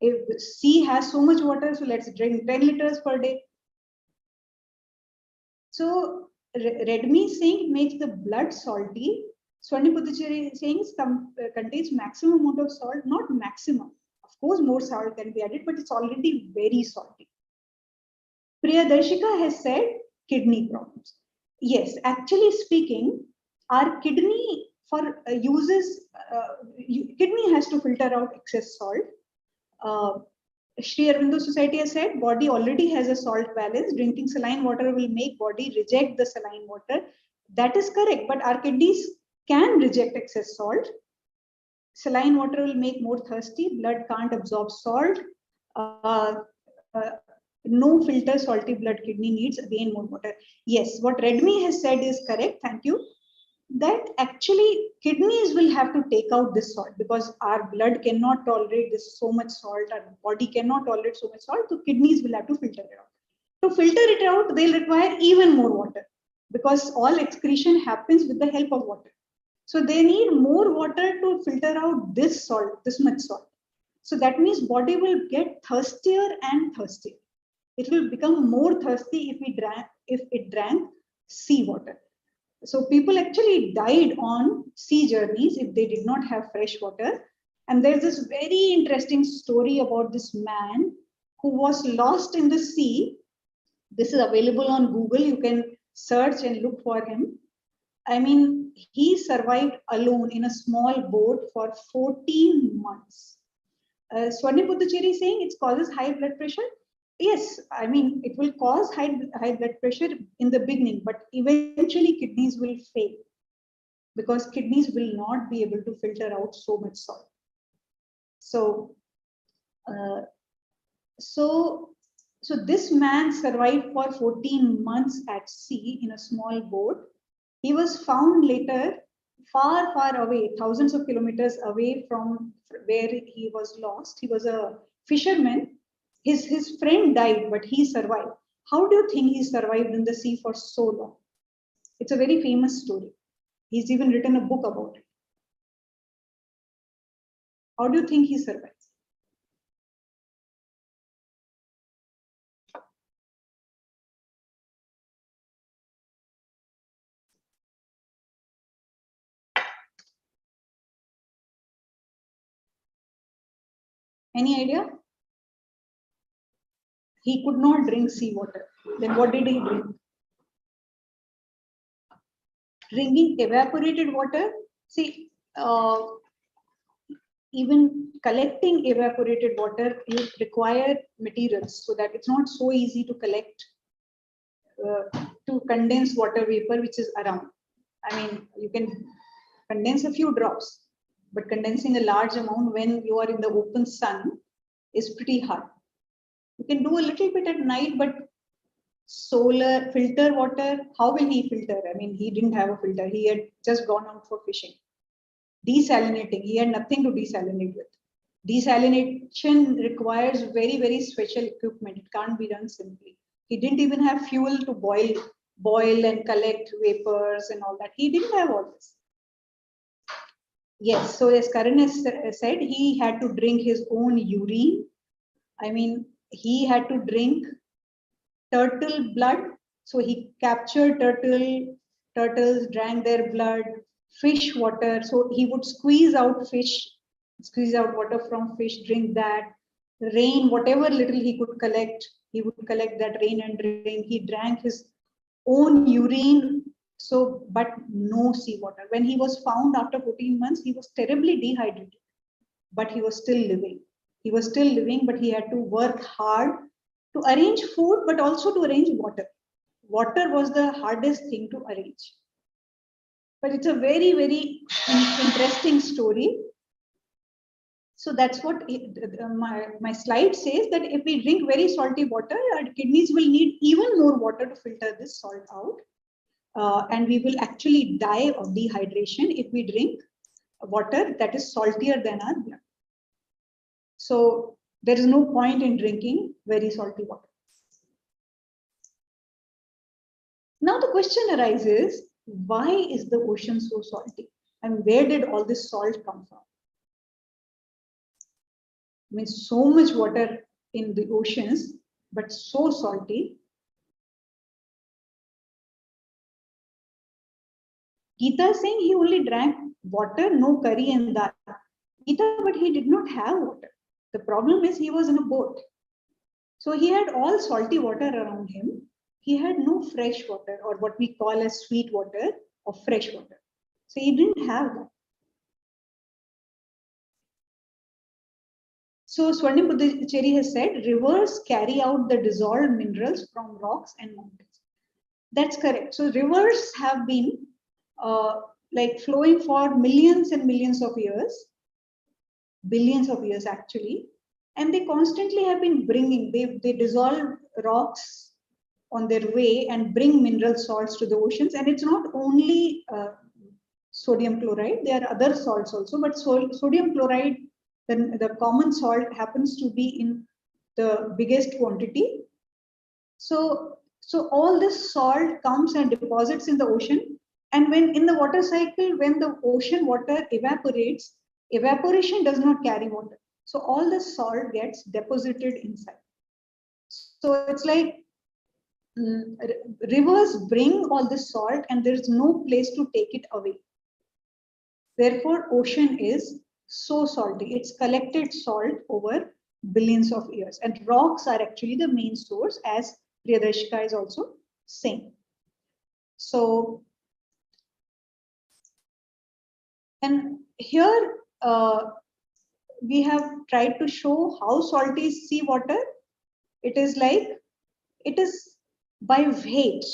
If the sea has so much water, so let's drink 10 liters per day. So red meat saying it makes the blood salty. Swarni Puducherry is saying contains maximum amount of salt, not maximum. Of course, more salt can be added, but it's already very salty. Priyadarshika has said kidney problems. Yes, actually speaking, our kidney kidney has to filter out excess salt. Shri Aurobindo Society has said body already has a salt balance. Drinking saline water will make body reject the saline water. That is correct, but our kidneys can reject excess salt. Saline water will make more thirsty. Blood can't absorb salt. No filter salty blood kidney needs again more water. Yes, what Redmi has said is correct. Thank you. That actually kidneys will have to take out this salt because our blood cannot tolerate this so much salt, our body cannot tolerate so much salt, so kidneys will have to filter it out. To filter it out, they'll require even more water because all excretion happens with the help of water. So they need more water to filter out this salt, this much salt. So that means body will get thirstier and thirstier. It will become more thirsty if it drank seawater. So people actually died on sea journeys if they did not have fresh water. And there's this very interesting story about this man who was lost in the sea. This is available on Google. You can search and look for him. I mean, he survived alone in a small boat for 14 months. Swarni Puducherry is saying it causes high blood pressure. Yes, I mean, it will cause high blood pressure in the beginning, but eventually kidneys will fail because kidneys will not be able to filter out so much salt. So, so this man survived for 14 months at sea in a small boat. He was found later far, far away, thousands of kilometers away from where he was lost. He was a fisherman. His friend died, but he survived. How do you think he survived in the sea for so long? It's a very famous story. He's even written a book about it. How do you think he survived? Any idea? He could not drink seawater. Then what did he drink? Drinking evaporated water. See, even collecting evaporated water, you require materials so that it's not so easy to collect, to condense water vapor which is around. I mean, you can condense a few drops, but condensing a large amount when you are in the open sun is pretty hard. You can do a little bit at night, but solar filter water, how will he filter? I mean, he didn't have a filter. He had just gone out for fishing. Desalinating, he had nothing to desalinate with. Desalination requires very, very special equipment. It can't be done simply. He didn't even have fuel to boil and collect vapors and all that. He didn't have all this. Yes, so as Karan has said, he had to drink his own urine. I mean, he had to drink turtle blood. So he captured turtles, drank their blood, fish water. So he would squeeze out water from fish, drink that. Rain, whatever little he could collect, he would collect that rain and drink. He drank his own urine, so but no seawater. When he was found after 14 months, he was terribly dehydrated, but he was still living. He was still living, but he had to work hard to arrange food, but also to arrange water. Water was the hardest thing to arrange. But it's a very, very interesting story. So that's what my slide says, that if we drink very salty water, our kidneys will need even more water to filter this salt out. And we will actually die of dehydration if we drink water that is saltier than our blood. So there is no point in drinking very salty water. Now the question arises, why is the ocean so salty? And where did all this salt come from? I mean, so much water in the oceans, but so salty. Gita is saying he only drank water, no curry and dal. Gita, but he did not have water. The problem is he was in a boat. So he had all salty water around him. He had no fresh water, or what we call as sweet water or fresh water. So he didn't have that. So Swarnim Buddhachari has said, rivers carry out the dissolved minerals from rocks and mountains. That's correct. So rivers have been like flowing for millions and millions of years, billions of years actually, and they constantly have been bringing, they dissolve rocks on their way and bring mineral salts to the oceans. And it's not only sodium chloride, there are other salts also, but sodium chloride, the common salt, happens to be in the biggest quantity. So all this salt comes and deposits in the ocean. And when in the water cycle, when the ocean water evaporates, evaporation does not carry water. So all the salt gets deposited inside. So it's like rivers bring all this salt and there is no place to take it away. Therefore, ocean is so salty. It's collected salt over billions of years. And rocks are actually the main source, as Priyadarshika is also saying. So, and here we have tried to show how salty is seawater. It is like, it is by weight,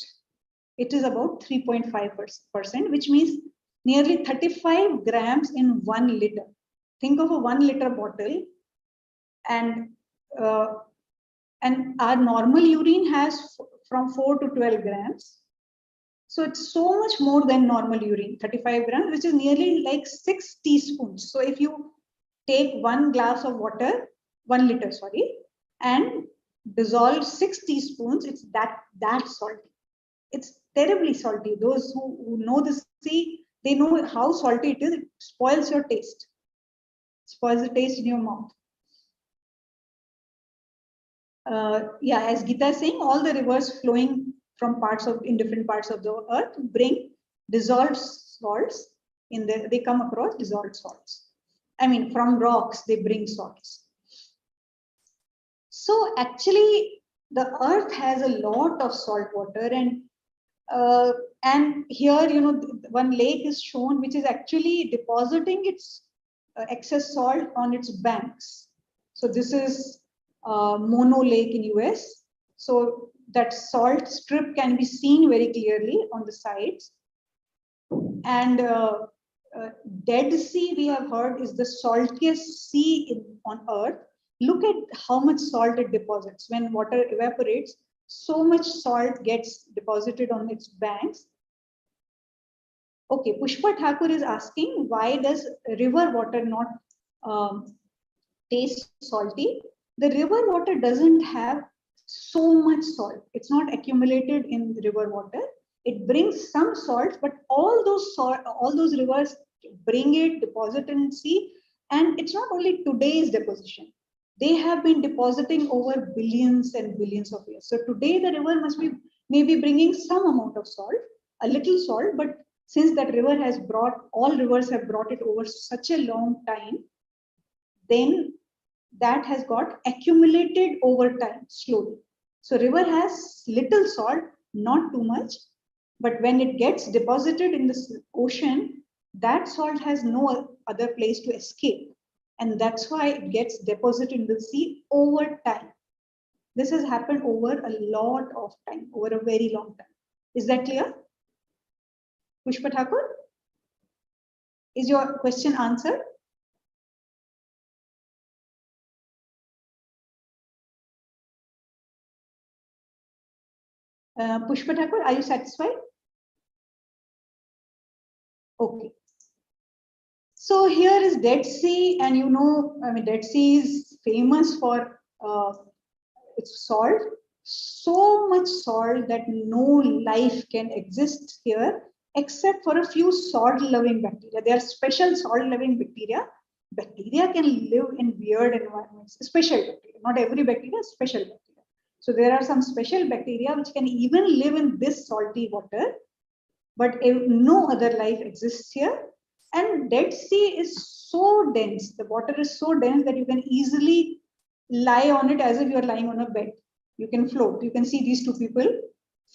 it is about 3.5%, which means nearly 35 grams in 1 liter. Think of a 1 liter bottle, and our normal urine has from 4 to 12 grams. So it's so much more than normal urine, 35 grams, which is nearly like 6 teaspoons. So if you take 1 glass of water, 1 liter, sorry, and dissolve 6 teaspoons, it's that salty. It's terribly salty. Those who know the sea, they know how salty it is. It spoils your taste. Spoils the taste in your mouth. Yeah, as Gita is saying, all the rivers flowing from in different parts of the earth bring dissolved salts in there. They come across dissolved salts. I mean, from rocks, they bring salts. So actually, the earth has a lot of salt water, and here, you know, one lake is shown which is actually depositing its excess salt on its banks. So this is Mono Lake in US. So that salt strip can be seen very clearly on the sides. And Dead Sea, we have heard, is the saltiest sea on earth. Look at how much salt it deposits. When water evaporates, so much salt gets deposited on its banks. Okay, Pushpa Thakur is asking, why does river water not taste salty? The river water doesn't have so much salt. It's not accumulated in river water. It brings some salt, but all those rivers bring it, deposit in sea, and it's not only today's deposition. They have been depositing over billions and billions of years. So today the river must be maybe bringing some amount of salt, a little salt, but since that river has all rivers have brought it over such a long time, then that has got accumulated over time slowly. So river has little salt, not too much, but when it gets deposited in the ocean, that salt has no other place to escape. And that's why it gets deposited in the sea over time. This has happened over a lot of time, over a very long time. Is that clear? Pushpa Thakur? Is your question answered? Pushpa Thakur, are you satisfied? Okay. So here is Dead Sea, and you know, I mean, Dead Sea is famous for its salt. So much salt that no life can exist here except for a few salt-loving bacteria. They are special salt-loving bacteria. Bacteria can live in weird environments, special bacteria, not every bacteria, special bacteria. So there are some special bacteria which can even live in this salty water. but no other life exists here. And Dead Sea is so dense, the water is so dense that you can easily lie on it as if you are lying on a bed. You can float. You can see these two people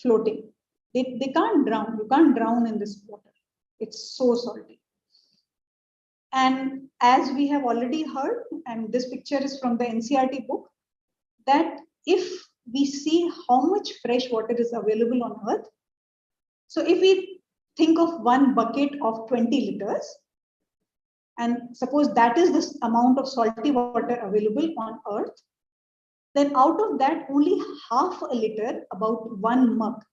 floating. They can't drown. You can't drown in this water. It's so salty. And as we have already heard, and this picture is from the NCERT book, that if we see how much fresh water is available on Earth, so if we think of one bucket of 20 liters, and suppose that is the amount of salty water available on Earth, then out of that, only half a liter, about 1 mug,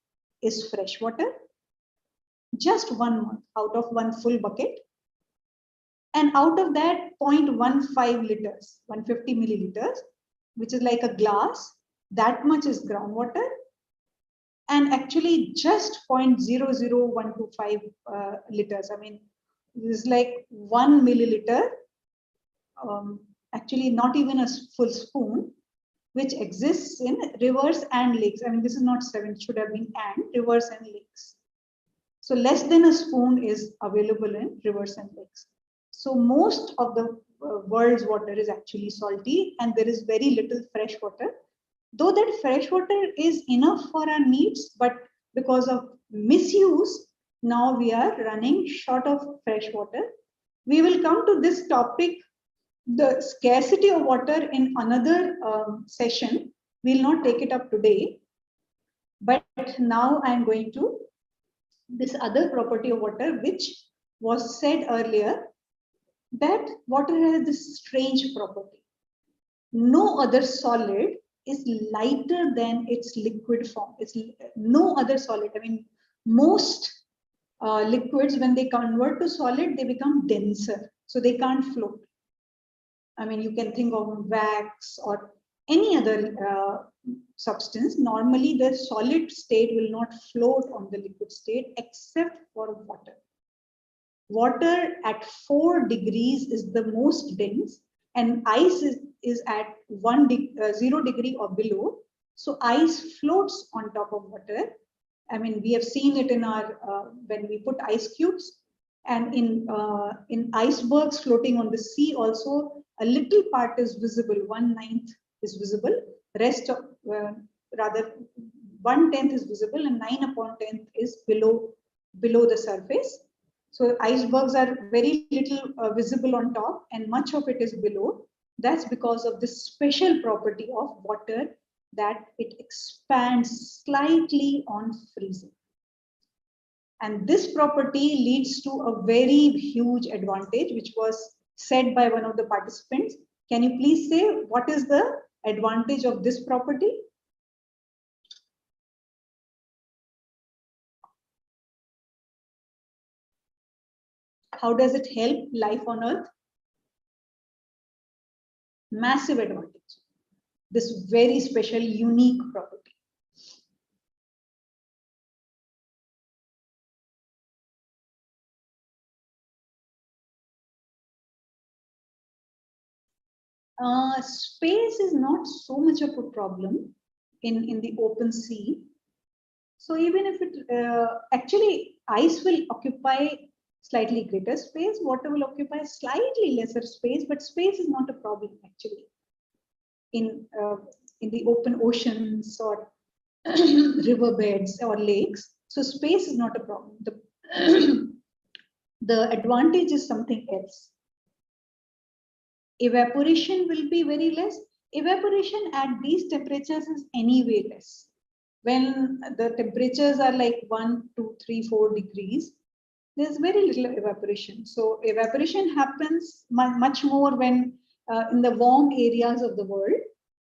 is fresh water. Just 1 mug out of one full bucket. And out of that, 0.15 liters, 150 milliliters, which is like a glass, that much is groundwater. And actually just 0.00125 liters. I mean, this is like 1 milliliter, actually not even a full spoon, which exists in rivers and lakes. I mean, this is not 7, it should have been and rivers and lakes. So less than a spoon is available in rivers and lakes. So most of the world's water is actually salty, and there is very little fresh water. Though that fresh water is enough for our needs, but because of misuse, now we are running short of fresh water. We will come to this topic, the scarcity of water, in another session. We'll not take it up today, but now I'm going to this other property of water, which was said earlier, that water has this strange property. No other solid is lighter than its liquid form. It's no other solid. I mean, most liquids, when they convert to solid, they become denser, so they can't float. I mean, you can think of wax or any other substance. Normally, the solid state will not float on the liquid state except for water. Water at 4 degrees is the most dense, and ice is at 0 degree or below. So ice floats on top of water. I mean, we have seen it in our when we put ice cubes, and in icebergs floating on the sea also, a little part is visible. 1/9 is visible. Rest of rather 1/10 is visible, and 9/10 is below the surface. So icebergs are very little visible on top, and much of it is below. That's because of this special property of water, that it expands slightly on freezing. And this property leads to a very huge advantage, which was said by one of the participants. Can you please say what is the advantage of this property? How does it help life on Earth? Massive advantage. This very special, unique property. Space is not so much of a problem in the open sea. So even if it actually ice will occupy slightly greater space, water will occupy slightly lesser space, but space is not a problem actually in the open oceans or riverbeds or lakes. So space is not a problem. The advantage is something else. Evaporation will be very less. Evaporation at these temperatures is anyway less. When the temperatures are like 1, 2, 3, 4 degrees, there's very little evaporation. So evaporation happens much more when in the warm areas of the world,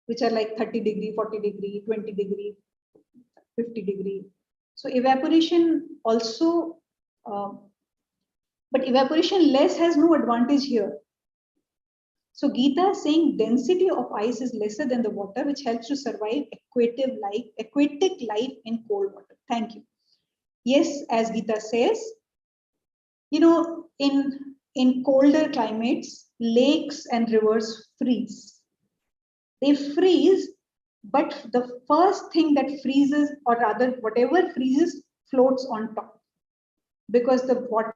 which are like 30 degree, 40 degree, 20 degree, 50 degree. So evaporation also, but evaporation less has no advantage here. So Geeta is saying density of ice is lesser than the water, which helps to survive aquatic life in cold water. Thank you. Yes, as Geeta says, you know, in colder climates, lakes and rivers freeze. They freeze, but the first thing that freezes, or rather whatever freezes, floats on top. because the water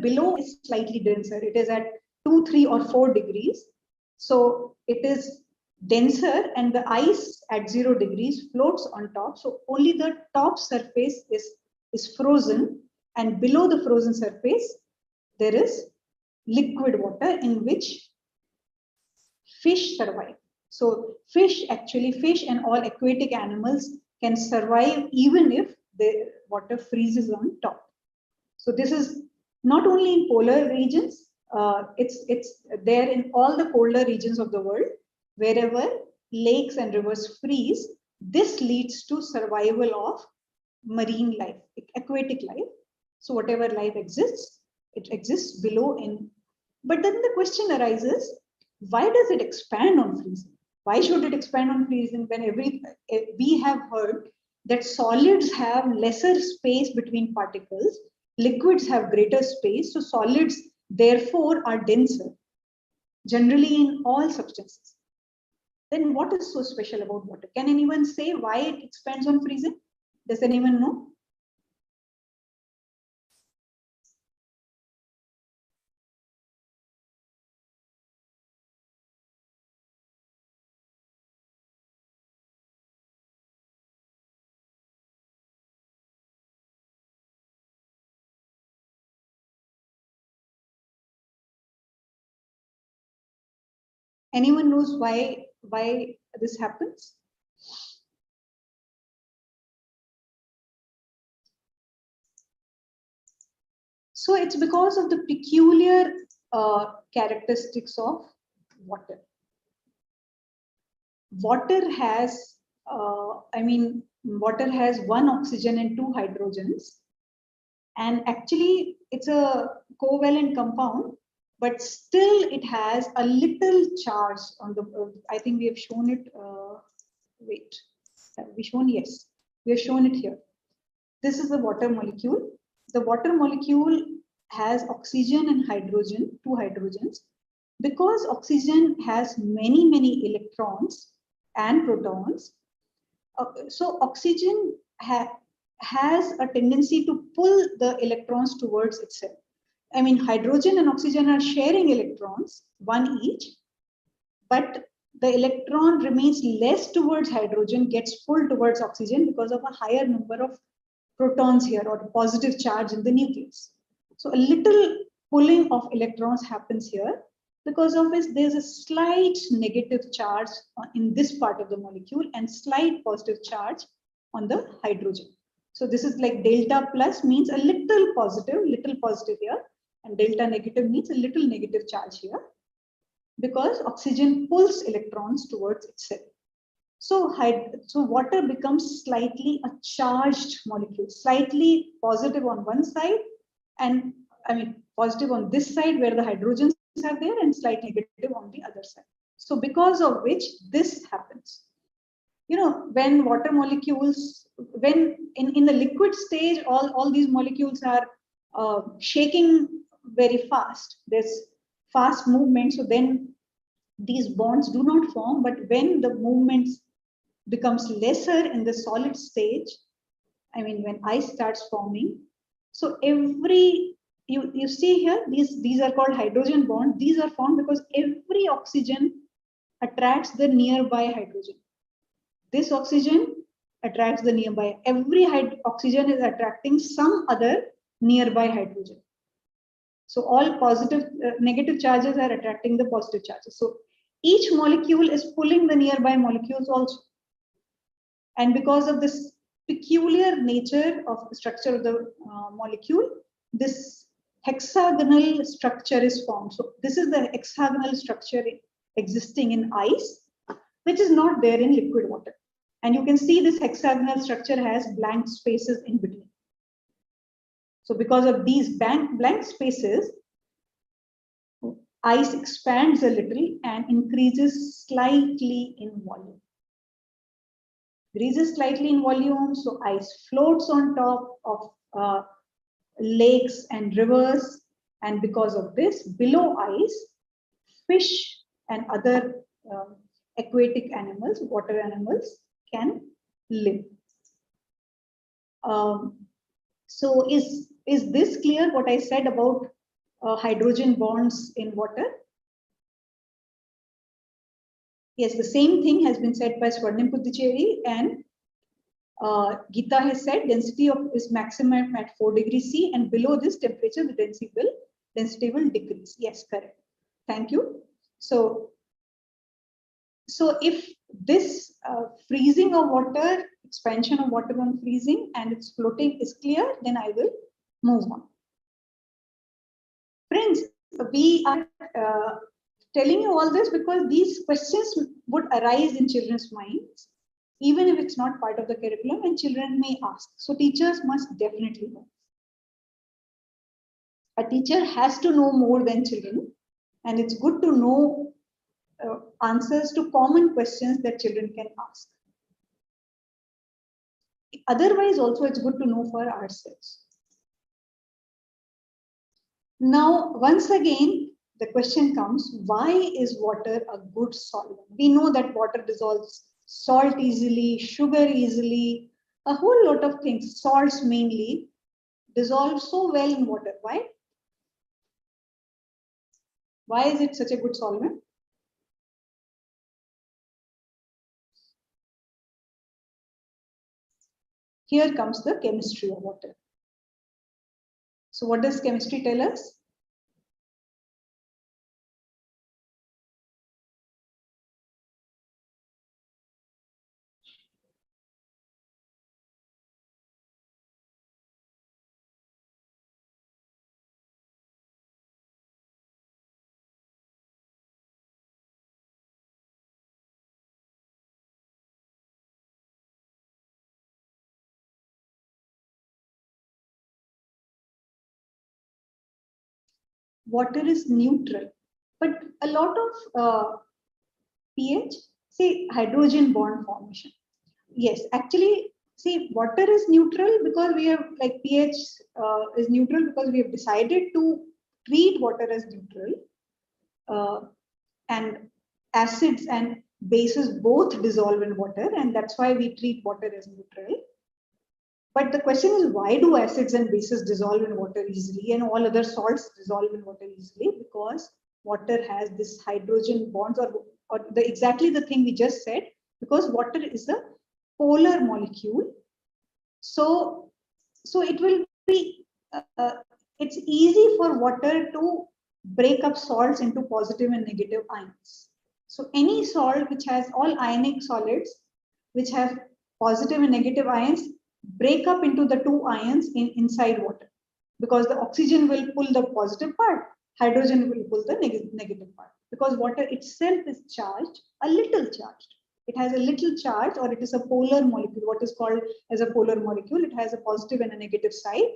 below is slightly denser. It is at 2, 3, or 4 degrees. So it is denser, and the ice at 0 degrees floats on top. So only the top surface is frozen, and below the frozen surface, there is liquid water in which fish survive. So fish and all aquatic animals can survive even if the water freezes on top. So this is not only in polar regions, it's there in all the colder regions of the world. Wherever lakes and rivers freeze, this leads to survival of marine life, aquatic life. So whatever life exists, it exists below in. But then the question arises, why does it expand on freezing? Why should it expand on freezing when we have heard that solids have lesser space between particles, liquids have greater space, so solids therefore are denser, generally in all substances. Then what is so special about water? Can anyone say why it expands on freezing? Does anyone know? Anyone knows why this happens? So it's because of the peculiar characteristics of water. Water has, water has 1 oxygen and 2 hydrogens, and actually it's a covalent compound, but still it has a little charge on the. I think we have shown it. Wait, have we shown? Yes, we have shown it here. This is the water molecule. The water molecule has oxygen and hydrogen, 2 hydrogens. Because oxygen has many electrons and protons, so oxygen has a tendency to pull the electrons towards itself. I mean, hydrogen and oxygen are sharing electrons, 1 each, but the electron remains less towards hydrogen, gets pulled towards oxygen because of a higher number of protons here, or positive charge in the nucleus. So a little pulling of electrons happens here, because of which there's a slight negative charge in this part of the molecule and slight positive charge on the hydrogen. So this is like delta plus means a little positive here, and delta negative means a little negative charge here, because oxygen pulls electrons towards itself. So water becomes slightly a charged molecule, slightly positive on one side, and positive on this side where the hydrogens are there, and slightly negative on the other side. So because of which this happens. You know, when water molecules, when in the liquid stage, all these molecules are shaking very fast. There's fast movement, so then these bonds do not form. But when the movements becomes lesser in the solid stage, when ice starts forming, so you see here, these are called hydrogen bonds. These are formed because every oxygen attracts the nearby hydrogen. This oxygen attracts the nearby. Every oxygen is attracting some other nearby hydrogen. So all negative charges are attracting the positive charges. So each molecule is pulling the nearby molecules also. And because of this peculiar nature of the structure of the molecule, this hexagonal structure is formed. So this is the hexagonal structure existing in ice, which is not there in liquid water. And you can see this hexagonal structure has blank spaces in between. So because of these blank spaces, ice expands a little and increases slightly in volume. Increases slightly in volume, so ice floats on top of lakes and rivers, and because of this, below ice, fish and other aquatic animals, water animals, can live. So Is this clear what I said about hydrogen bonds in water? Yes, the same thing has been said by Swarnim Puducherry, and Geeta has said density is maximum at 4 degrees C, and below this temperature the density will decrease. Yes, correct. Thank you. So if this freezing of water, expansion of water on freezing and its floating is clear, then I will move on. Friends, we are telling you all this because these questions would arise in children's minds, even if it's not part of the curriculum, and children may ask. So teachers must definitely know. A teacher has to know more than children, and it's good to know answers to common questions that children can ask. Otherwise, also it's good to know for ourselves. Now, once again, the question comes, why is water a good solvent? We know that water dissolves salt easily, sugar easily, a whole lot of things, salts mainly, dissolve so well in water. Why? Why is it such a good solvent? Here comes the chemistry of water. So what does chemistry tell us? Water is neutral, but a lot of pH, say hydrogen bond formation. Yes, actually, see, water is neutral because we have, like, pH is neutral because we have decided to treat water as neutral, and acids and bases both dissolve in water, and that's why we treat water as neutral. But the question is, why do acids and bases dissolve in water easily and all other salts dissolve in water easily? Because water has this hydrogen bonds, or exactly the thing we just said, because water is a polar molecule. So it will be, it's easy for water to break up salts into positive and negative ions. So any salt which has all ionic solids which have positive and negative ions break up into the two ions inside water, because the oxygen will pull the positive part, hydrogen will pull the negative part, because water itself is charged, a little charged. It has a little charge, or it is a polar molecule, what is called as a polar molecule. It has a positive and a negative side.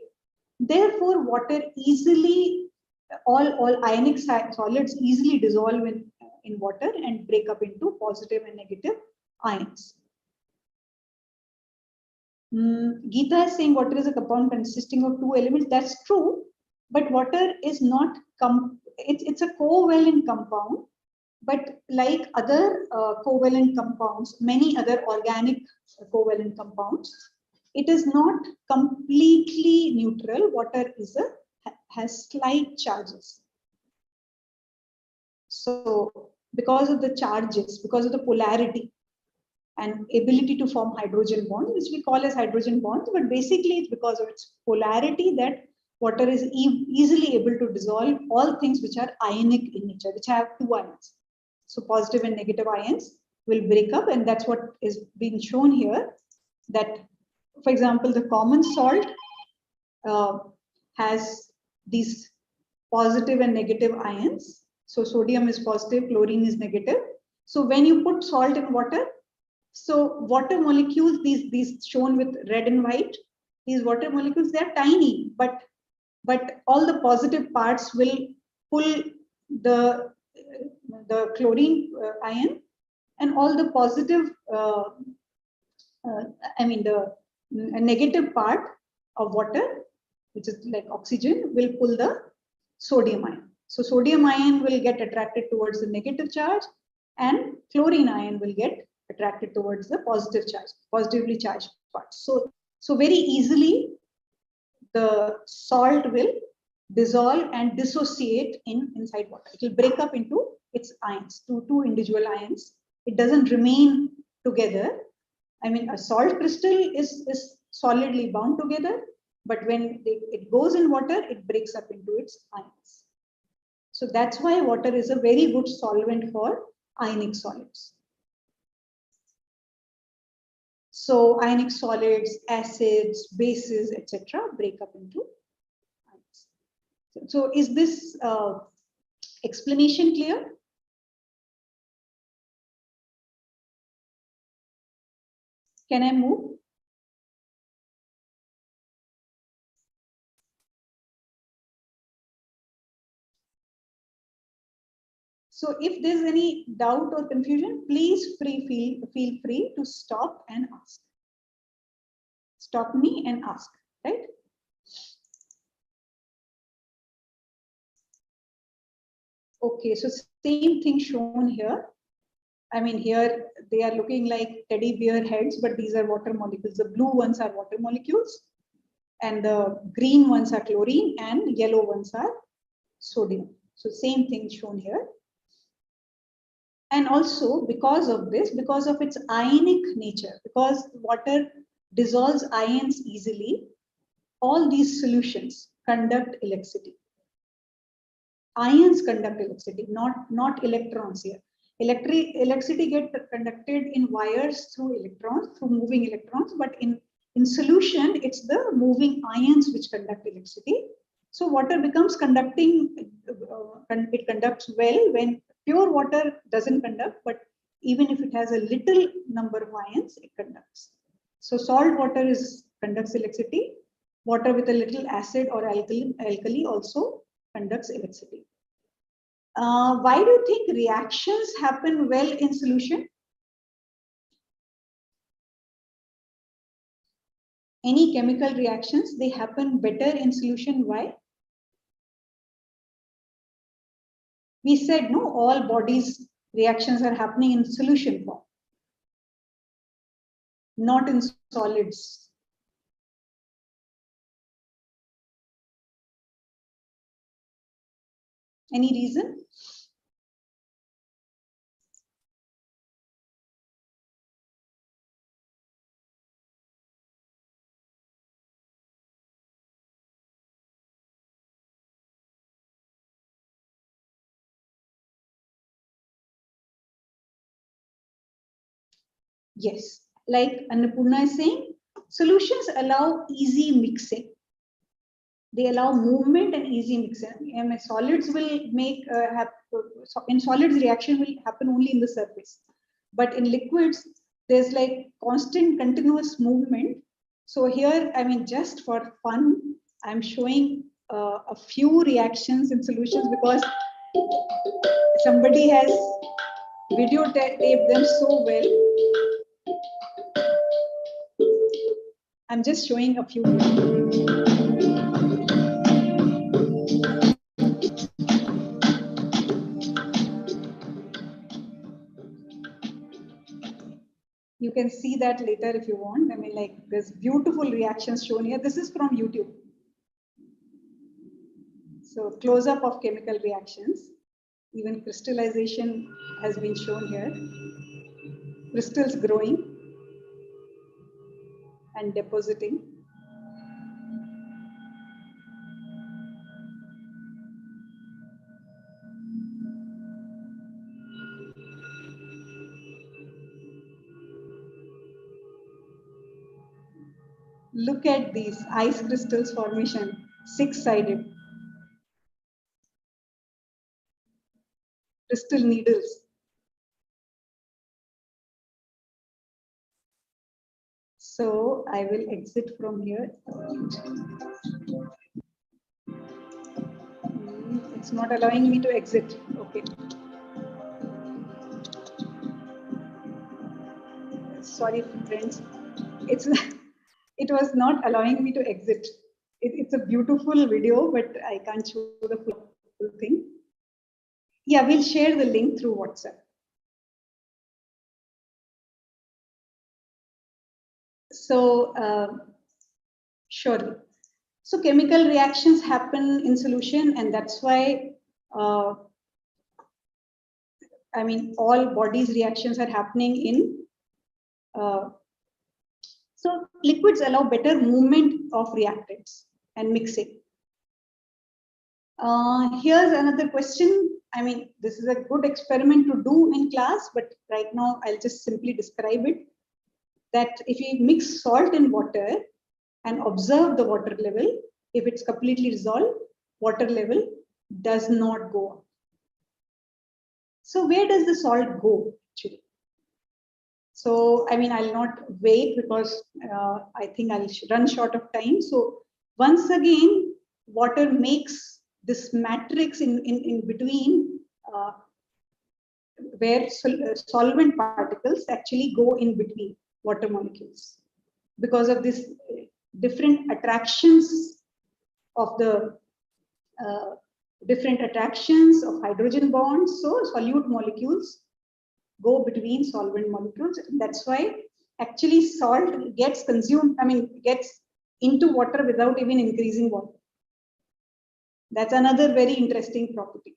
Therefore, water easily, all ionic solids easily dissolve in water and break up into positive and negative ions. Geeta is saying water is a compound consisting of two elements. That's true, but water is not, it's a covalent compound, but like other covalent compounds, many other organic covalent compounds, it is not completely neutral. Water has slight charges. So because of the charges, because of the polarity and ability to form hydrogen bonds, which we call as hydrogen bonds, but basically it's because of its polarity that water is easily able to dissolve all things which are ionic in nature, which have two ions. So positive and negative ions will break up, and that's what is being shown here. That, for example, the common salt has these positive and negative ions. So sodium is positive, chlorine is negative. So when you put salt in water, so water molecules, these shown with red and white, these water molecules, they're tiny, but all the positive parts will pull the chlorine ion, and all the positive, the negative part of water, which is like oxygen, will pull the sodium ion. So sodium ion will get attracted towards the negative charge, and chlorine ion will get attracted towards the positively charged part. So very easily the salt will dissolve and dissociate inside water. It will break up into its ions, two individual ions. It doesn't remain together. I mean, a salt crystal is solidly bound together, but when it goes in water, it breaks up into its ions. So that's why water is a very good solvent for ionic solids. So ionic solids, acids, bases, etc. break up into ions. So is this explanation clear? Can I move? So if there's any doubt or confusion, please feel free to stop and ask. Stop me and ask, right? Okay, so same thing shown here. I mean, here they are looking like teddy bear heads, but these are water molecules. The blue ones are water molecules, and the green ones are chlorine, and yellow ones are sodium. So same thing shown here. And also because of this, because of its ionic nature, because water dissolves ions easily, all these solutions conduct electricity. Ions conduct electricity, not electrons here. Electricity gets conducted in wires through electrons, through moving electrons, but in solution, it's the moving ions which conduct electricity. So water becomes conducting, it conducts well when pure water doesn't conduct, but even if it has a little number of ions, it conducts. So salt water conducts electricity. Water with a little acid or alkali also conducts electricity. Why do you think reactions happen well in solution? Any chemical reactions, they happen better in solution. Why? We said, no, all bodies reactions are happening in solution form, not in solids. Any reason? Yes, like Annapurna is saying, solutions allow easy mixing. They allow movement and easy mixing. And solids will make, in solids reaction will happen only in the surface. But in liquids, there's like constant continuous movement. So here, I mean, just for fun, I'm showing a few reactions in solutions because somebody has videotaped them so well. I'm just showing a few. You can see that later if you want. I mean, like there's beautiful reactions shown here. This is from YouTube. So close-up of chemical reactions. Even crystallization has been shown here. Crystals growing and depositing. Look at these ice crystals formation, six-sided. Crystal needles. So I will exit from here. It's not allowing me to exit. Okay. Sorry, friends. It was not allowing me to exit. It's a beautiful video, but I can't show the full thing. Yeah, we'll share the link through WhatsApp. So, surely. So chemical reactions happen in solution, and that's why, I mean, all bodies reactions are happening in. So liquids allow better movement of reactants and mixing. Here's another question. I mean, this is a good experiment to do in class, but right now I'll just simply describe it. That if you mix salt in water and observe the water level, if it's completely dissolved, water level does not go up. So where does the salt go actually? So, I mean, I'll not wait because I think I'll run short of time. So once again, water makes this matrix in between where solvent particles actually go in between water molecules because of this different attractions of the different attractions of hydrogen bonds. So solute molecules go between solvent molecules. That's why actually salt gets consumed, I mean, gets into water without even increasing water. That's another very interesting property.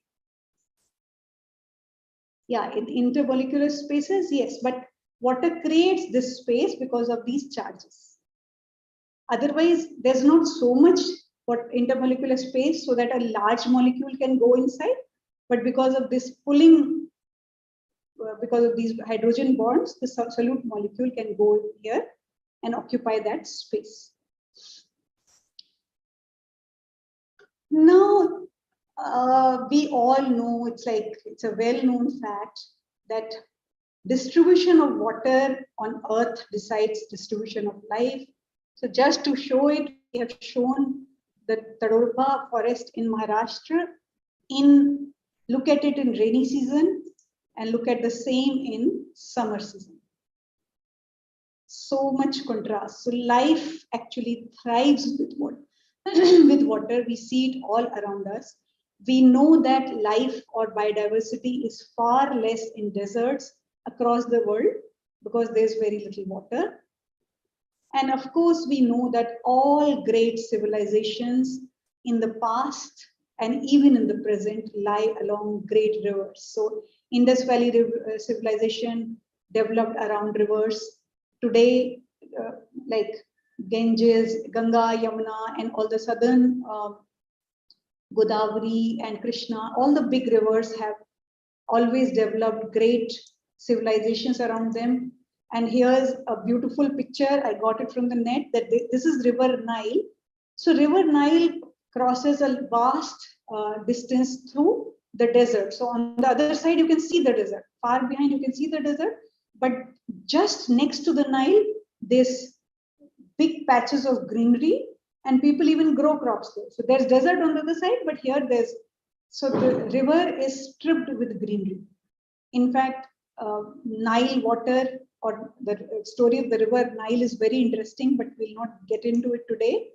Yeah, in intermolecular spaces, yes, but water creates this space because of these charges. Otherwise, there's not so much intermolecular space so that a large molecule can go inside, but because of this pulling, because of these hydrogen bonds, the solute molecule can go here and occupy that space. Now, we all know, it's a well-known fact that distribution of water on Earth decides distribution of life. So just to show it, we have shown the Tadorba forest in Maharashtra. Look at it in rainy season and look at the same in summer season. So much contrast. So life actually thrives with water. With water, we see it all around us. We know that life or biodiversity is far less in deserts across the world because there's very little water. And of course, we know that all great civilizations in the past and even in the present lie along great rivers. So Indus Valley civilization developed around rivers. Today, like Ganges, Ganga, Yamuna, and all the southern Godavari and Krishna, all the big rivers have always developed great civilizations around them. And here's a beautiful picture. I got it from the net that this is River Nile. So River Nile crosses a vast distance through the desert. So on the other side, you can see the desert. Far behind, you can see the desert. But just next to the Nile, there's big patches of greenery, and people even grow crops there. So there's desert on the other side, but here so the river is stripped with greenery. In fact, Nile water, or the story of the river Nile, is very interesting, but we'll not get into it today.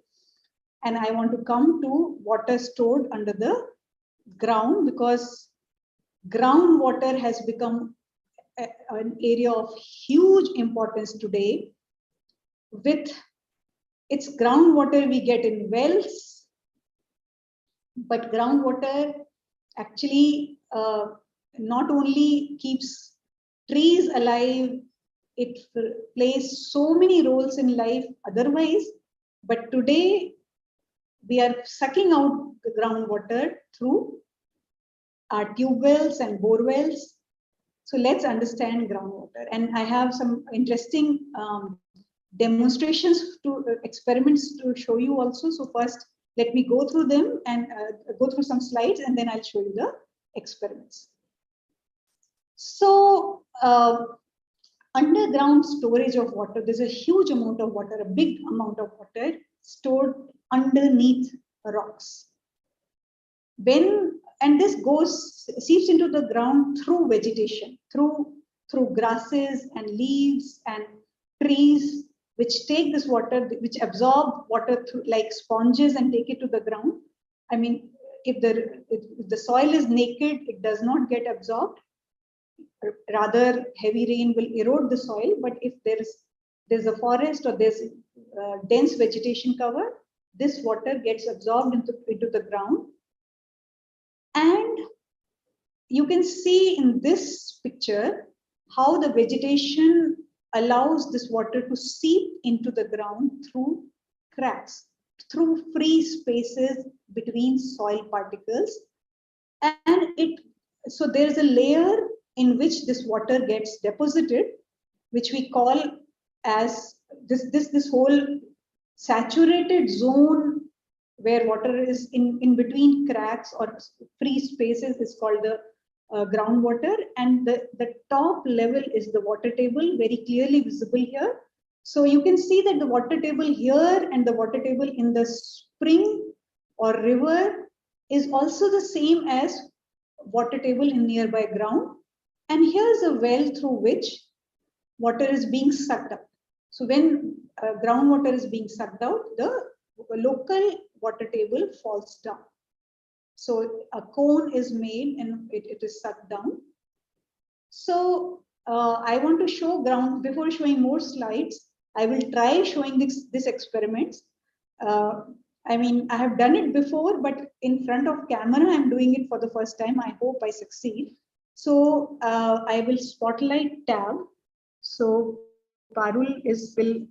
And I want to come to water stored under the ground, because groundwater has become an area of huge importance today. With its groundwater we get in wells, but groundwater actually not only keeps trees alive, it plays so many roles in life otherwise, but today we are sucking out the groundwater through our tube wells and bore wells. So let's understand groundwater. And I have some interesting demonstrations experiments to show you also. So first, let me go through them and go through some slides, and then I'll show you the experiments. So underground storage of water, there's a huge amount of water, a big amount of water stored underneath rocks. And this seeps into the ground through vegetation, through grasses and leaves and trees, which take this water, which absorb water through, like sponges, and take it to the ground. I mean, if the soil is naked, it does not get absorbed. Rather, heavy rain will erode the soil. But if there's a forest or there's dense vegetation cover, this water gets absorbed into the ground. And you can see in this picture how the vegetation allows this water to seep into the ground through cracks, through free spaces between soil particles. And so there's a layer in which this water gets deposited, which we call as this whole saturated zone where water is in between cracks or free spaces is called the groundwater, and the top level is the water table, very clearly visible here. So you can see that the water table here and the water table in the spring or river is also the same as water table in nearby ground. And here's a well through which water is being sucked up. So when groundwater is being sucked out, the local water table falls down. So a cone is made and it is sucked down. So I want to show before showing more slides, I will try showing this experiment. I mean, I have done it before, but in front of camera, I'm doing it for the first time. I hope I succeed. So I will spotlight tab. So Parul will.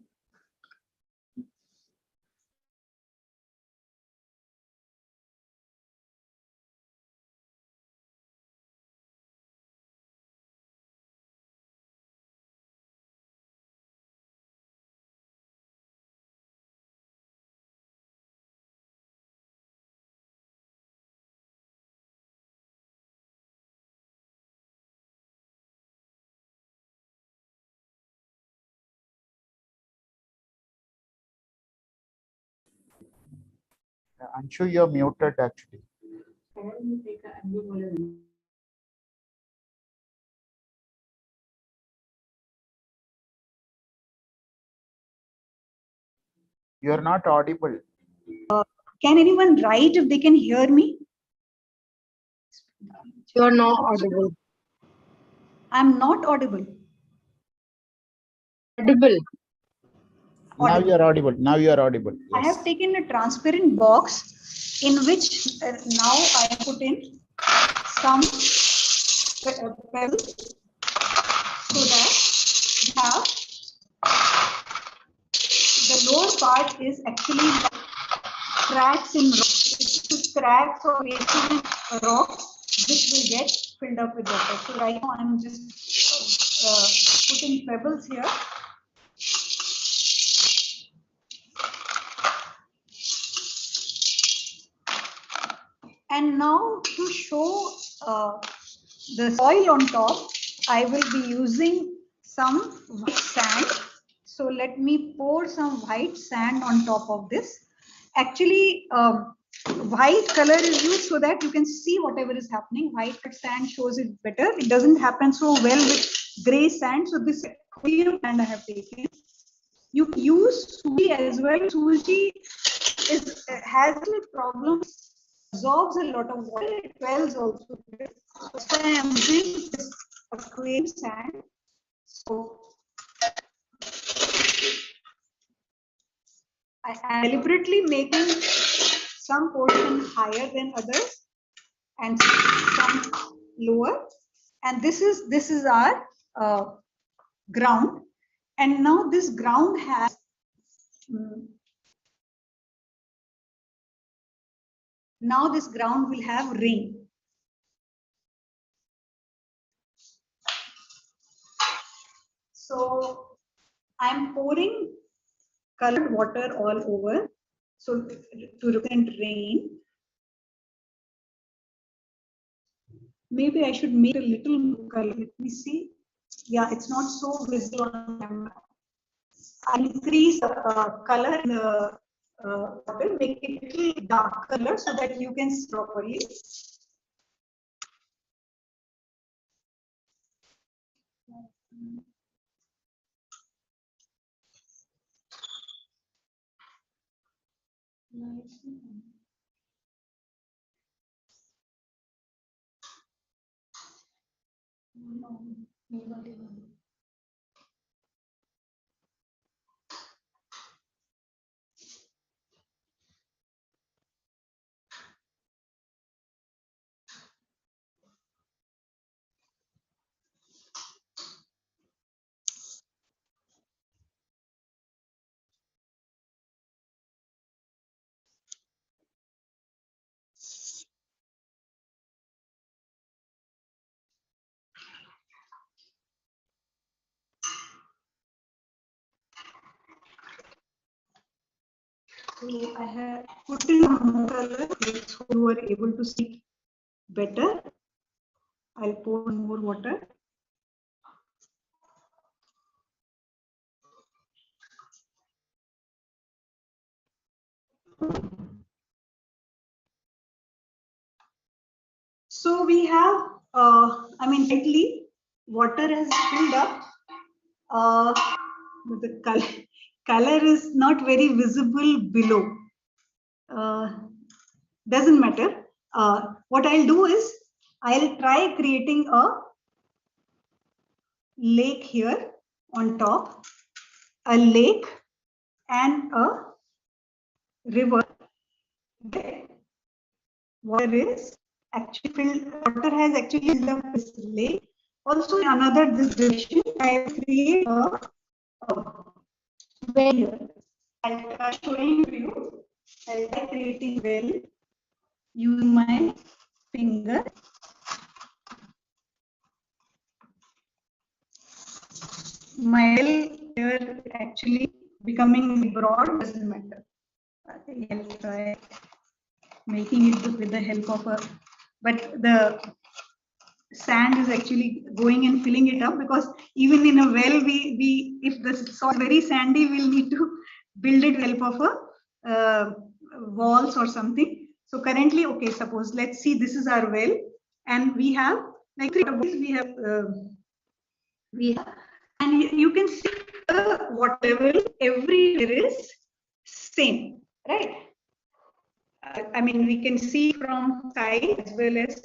Anshu, you're muted actually. You're not audible. Can anyone write if they can hear me? You're not audible. I'm not audible. Audible. Now you're audible. Now you're audible. Yes. I have taken a transparent box in which now I put in some pebbles so that we have the lower part is actually cracks in rocks. It's cracks or places in rocks which will get filled up with water. So right now I'm just putting pebbles here. And now to show the soil on top, I will be using some white sand. So let me pour some white sand on top of this. Actually, white color is used so that you can see whatever is happening. White sand shows it better. It doesn't happen so well with gray sand. So this aquarium sand I have taken. You can use Suji as well. Suji has a problem, absorbs a lot of water, it wells also. So I am using this aquarium sand. So I am deliberately making some portion higher than others and some lower. And this is our ground. And now this ground has now this ground will have rain. So I'm pouring colored water all over, so to prevent rain. Maybe I should make a little more color. Let me see. Yeah, it's not so visible on camera. I increase the color in the water, make it a little dark color so that you can see properly. So I have put in more color so you are able to see better. I'll pour more water. So we have, lately water has filled up. But the color is not very visible below. Doesn't matter. What I'll do is I'll try creating a lake here on top, a lake and a river. Water is actually filled. Water has actually filled up this lake. Also, in another this direction, I will create a well here. I'll showing you. I'll try creating well using my finger. My well here actually becoming broad doesn't matter. I'll try making it with the help of a, but the sand is actually going and filling it up, because even in a well, we if the soil is very sandy, we'll need to build it with help of a walls or something. So currently, okay, suppose let's see, this is our well, and we have like we have and you can see the water level everywhere is same, right? I mean, we can see from side as well as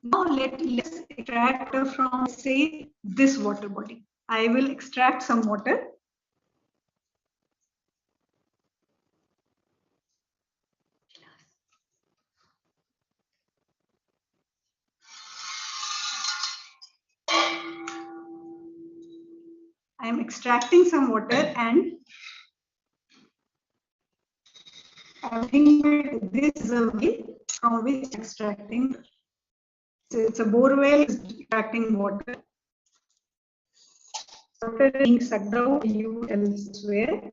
now. Let's extract from, say, this water body. I will extract some water. I am extracting some water, and I think this is a way from which extracting. So it's a bore well extracting water. Water being sucked out you elsewhere.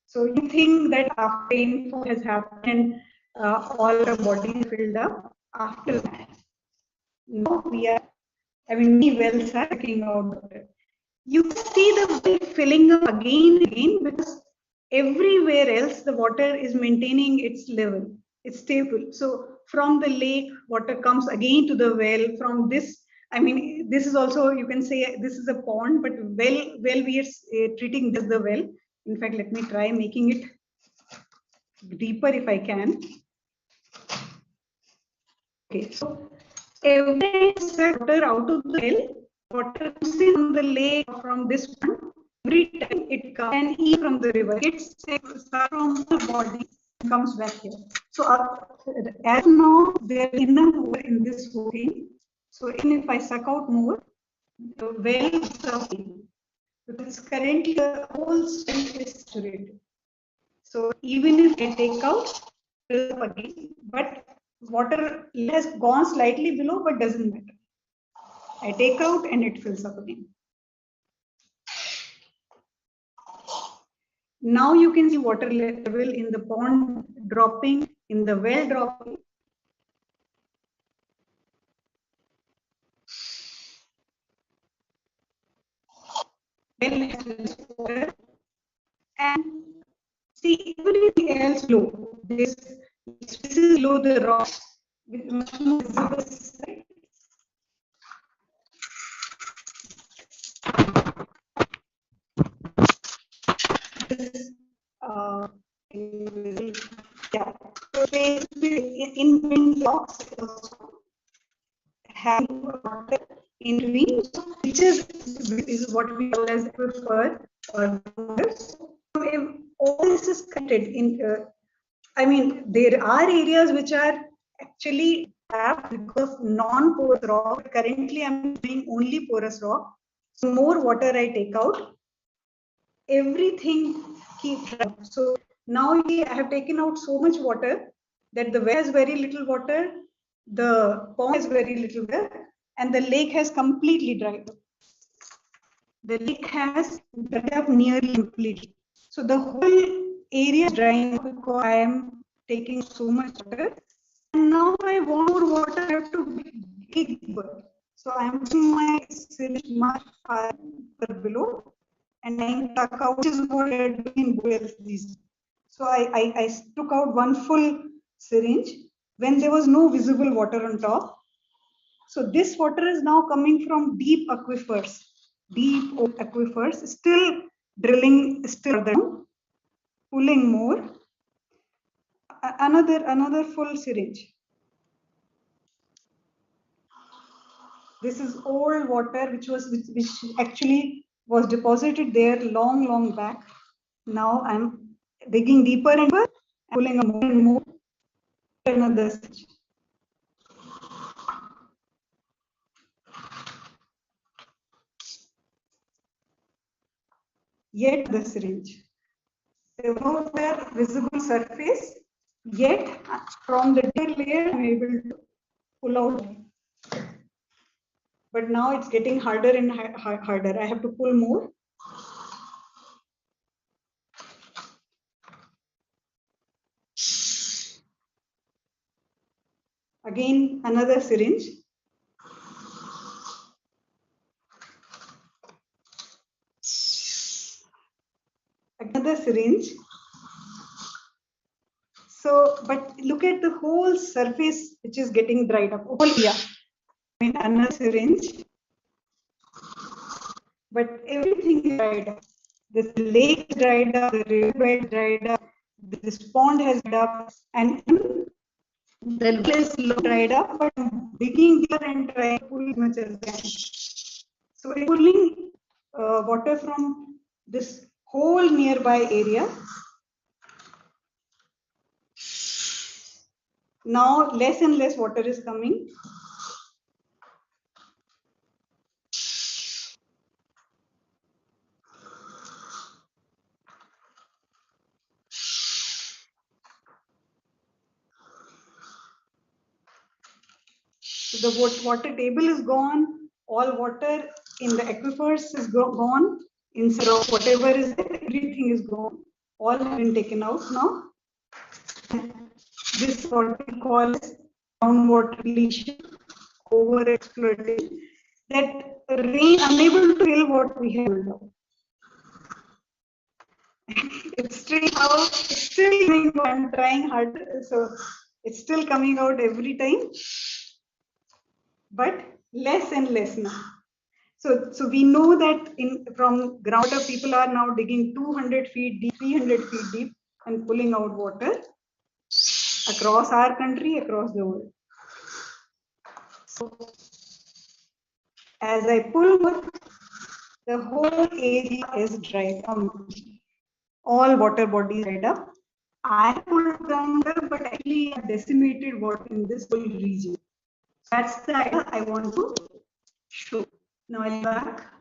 So you think that after info has happened, all the body filled up. After that, no, we are, I mean, many wells are taking out water. You see the well filling up again and again, because everywhere else the water is maintaining its level. It's stable. So from the lake, water comes again to the well. From this, I mean, this is also, you can say this is a pond, but well we are treating this the well. In fact, let me try making it deeper if I can. Okay, so every water out of the well, water comes in from the lake, from this pond. Every time it comes, and even from the river, it's from the body, comes back here. So as now there is enough water in this whole thing. So even if I suck out more, the well is suffering, because currently the whole strength is saturated. So even if I take out, fill up again, but water has gone slightly below, but doesn't matter. I take out and it fills up again. Now you can see water level in the pond dropping, in the well dropping. Well has water, and see everything else low. This is below the rocks with much more visible sight. This, yeah. So basically, in between rocks also have water in between, which is what we call as aquifer or waters. So if all this is connected in, I mean, there are areas which are actually have because of non-porous rock. Currently, I'm doing only porous rock. So more water I take out, everything keeps. So now I have taken out so much water that the well has very little water, the pond has very little water, and the lake has completely dried up. The lake has dried up nearly completely. So the whole area is drying up because I am taking so much water. And now I want more water, I have to dig deeper. So I am putting my syringe much further below and I tuck out, which is what I are doing in wells these days. So I took out one full syringe when there was no visible water on top. So this water is now coming from deep aquifers, still drilling, still down, pulling more. Another full syringe. This is old water which actually was deposited there long back. Now I'm digging deeper and deeper, pulling more and more. Another syringe. Yet the syringe. There was no visible surface, yet from the deeper layer I'm able to pull out. But now it's getting harder and harder. I have to pull more. Again, another syringe. Another syringe. So, but look at the whole surface which is getting dried up. Whole area. I mean, another syringe. But everything is dried up. The lake is dried up, the riverbed dried up, this pond has dried up, and the well is dried up, but digging deeper and trying to pull as much as can. So we're pulling water from this whole nearby area. Now less and less water is coming. So the water table is gone. All water in the aquifers is gone. Instead of whatever is there, everything is gone. All have been taken out now. This is what we call groundwater depletion, over-exploitation. That rain unable to fill what we have now. It's still out, it's still coming. I'm trying hard, so it's still coming out every time, but less and less now. So we know that from groundwater, people are now digging 200 feet deep, 300 feet deep, and pulling out water across our country, across the world. So as I pull more, the whole area is dried up. All water bodies dried up. I pulled groundwater, but actually decimated water in this whole region. That's the idea I want to show. Now I'll back.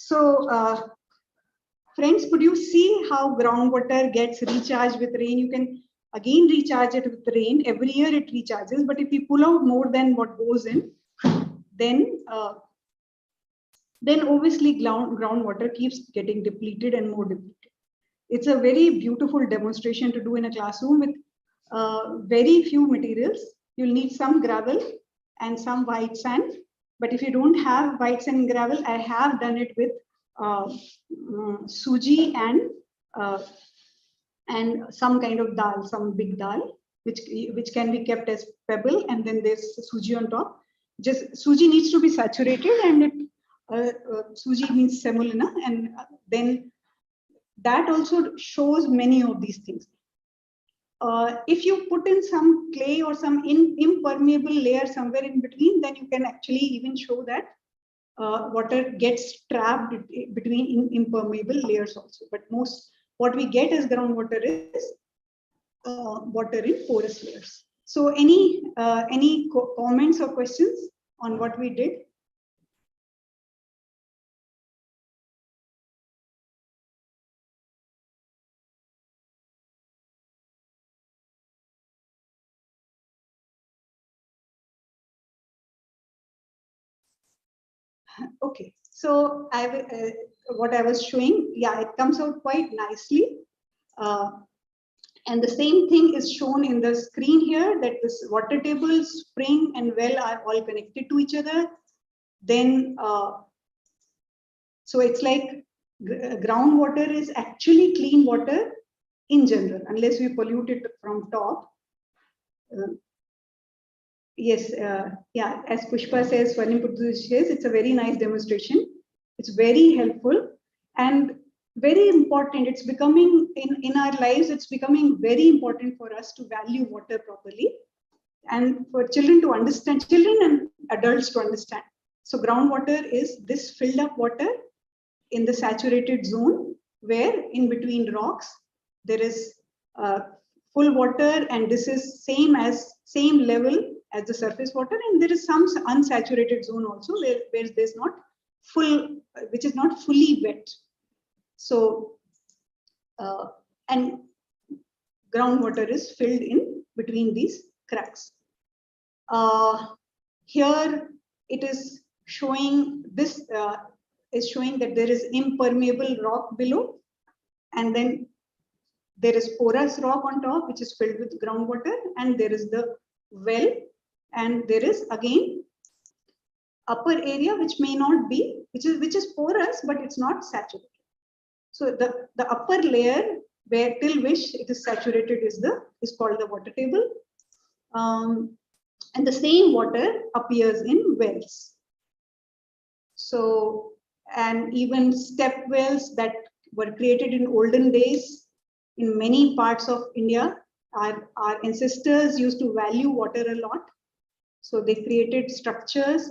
So, friends, could you see how groundwater gets recharged with rain? You can again recharge it with rain. Every year it recharges, but if you pull out more than what goes in, then obviously groundwater keeps getting depleted and more depleted. It's a very beautiful demonstration to do in a classroom with very few materials. You'll need some gravel and some white sand. But if you don't have white sand and gravel, I have done it with suji and and some kind of dal, some big dal, which can be kept as pebble, and then there's suji on top. Just suji needs to be saturated, and suji means semolina, and then that also shows many of these things. If you put in some clay or some impermeable layer somewhere in between, then you can actually even show that water gets trapped between impermeable layers also. But most what we get as groundwater is water in porous layers. So any comments or questions on what we did? Okay, so what I was showing, yeah, it comes out quite nicely. And the same thing is shown in the screen here, that this water table, spring, and well are all connected to each other. Then, so it's like groundwater is actually clean water in general, unless we pollute it from top. Yes, yeah, as Pushpa says, it's a very nice demonstration. It's very helpful and very important. It's becoming, in our lives, it's becoming very important for us to value water properly, and for children to understand, children and adults to understand. So groundwater is this filled up water in the saturated zone, where in between rocks, there is full water, and this is same level as the surface water, and there is some unsaturated zone also where there's not full, which is not fully wet. So and groundwater is filled in between these cracks. Here it is showing this is showing that there is impermeable rock below, and then there is porous rock on top, which is filled with groundwater, and there is the well, and there is again upper area which may not be, which is porous, but it's not saturated. So the upper layer where till which it is saturated is called the water table, and the same water appears in wells. So, and even step wells that were created in olden days in many parts of India, our ancestors used to value water a lot. So they created structures,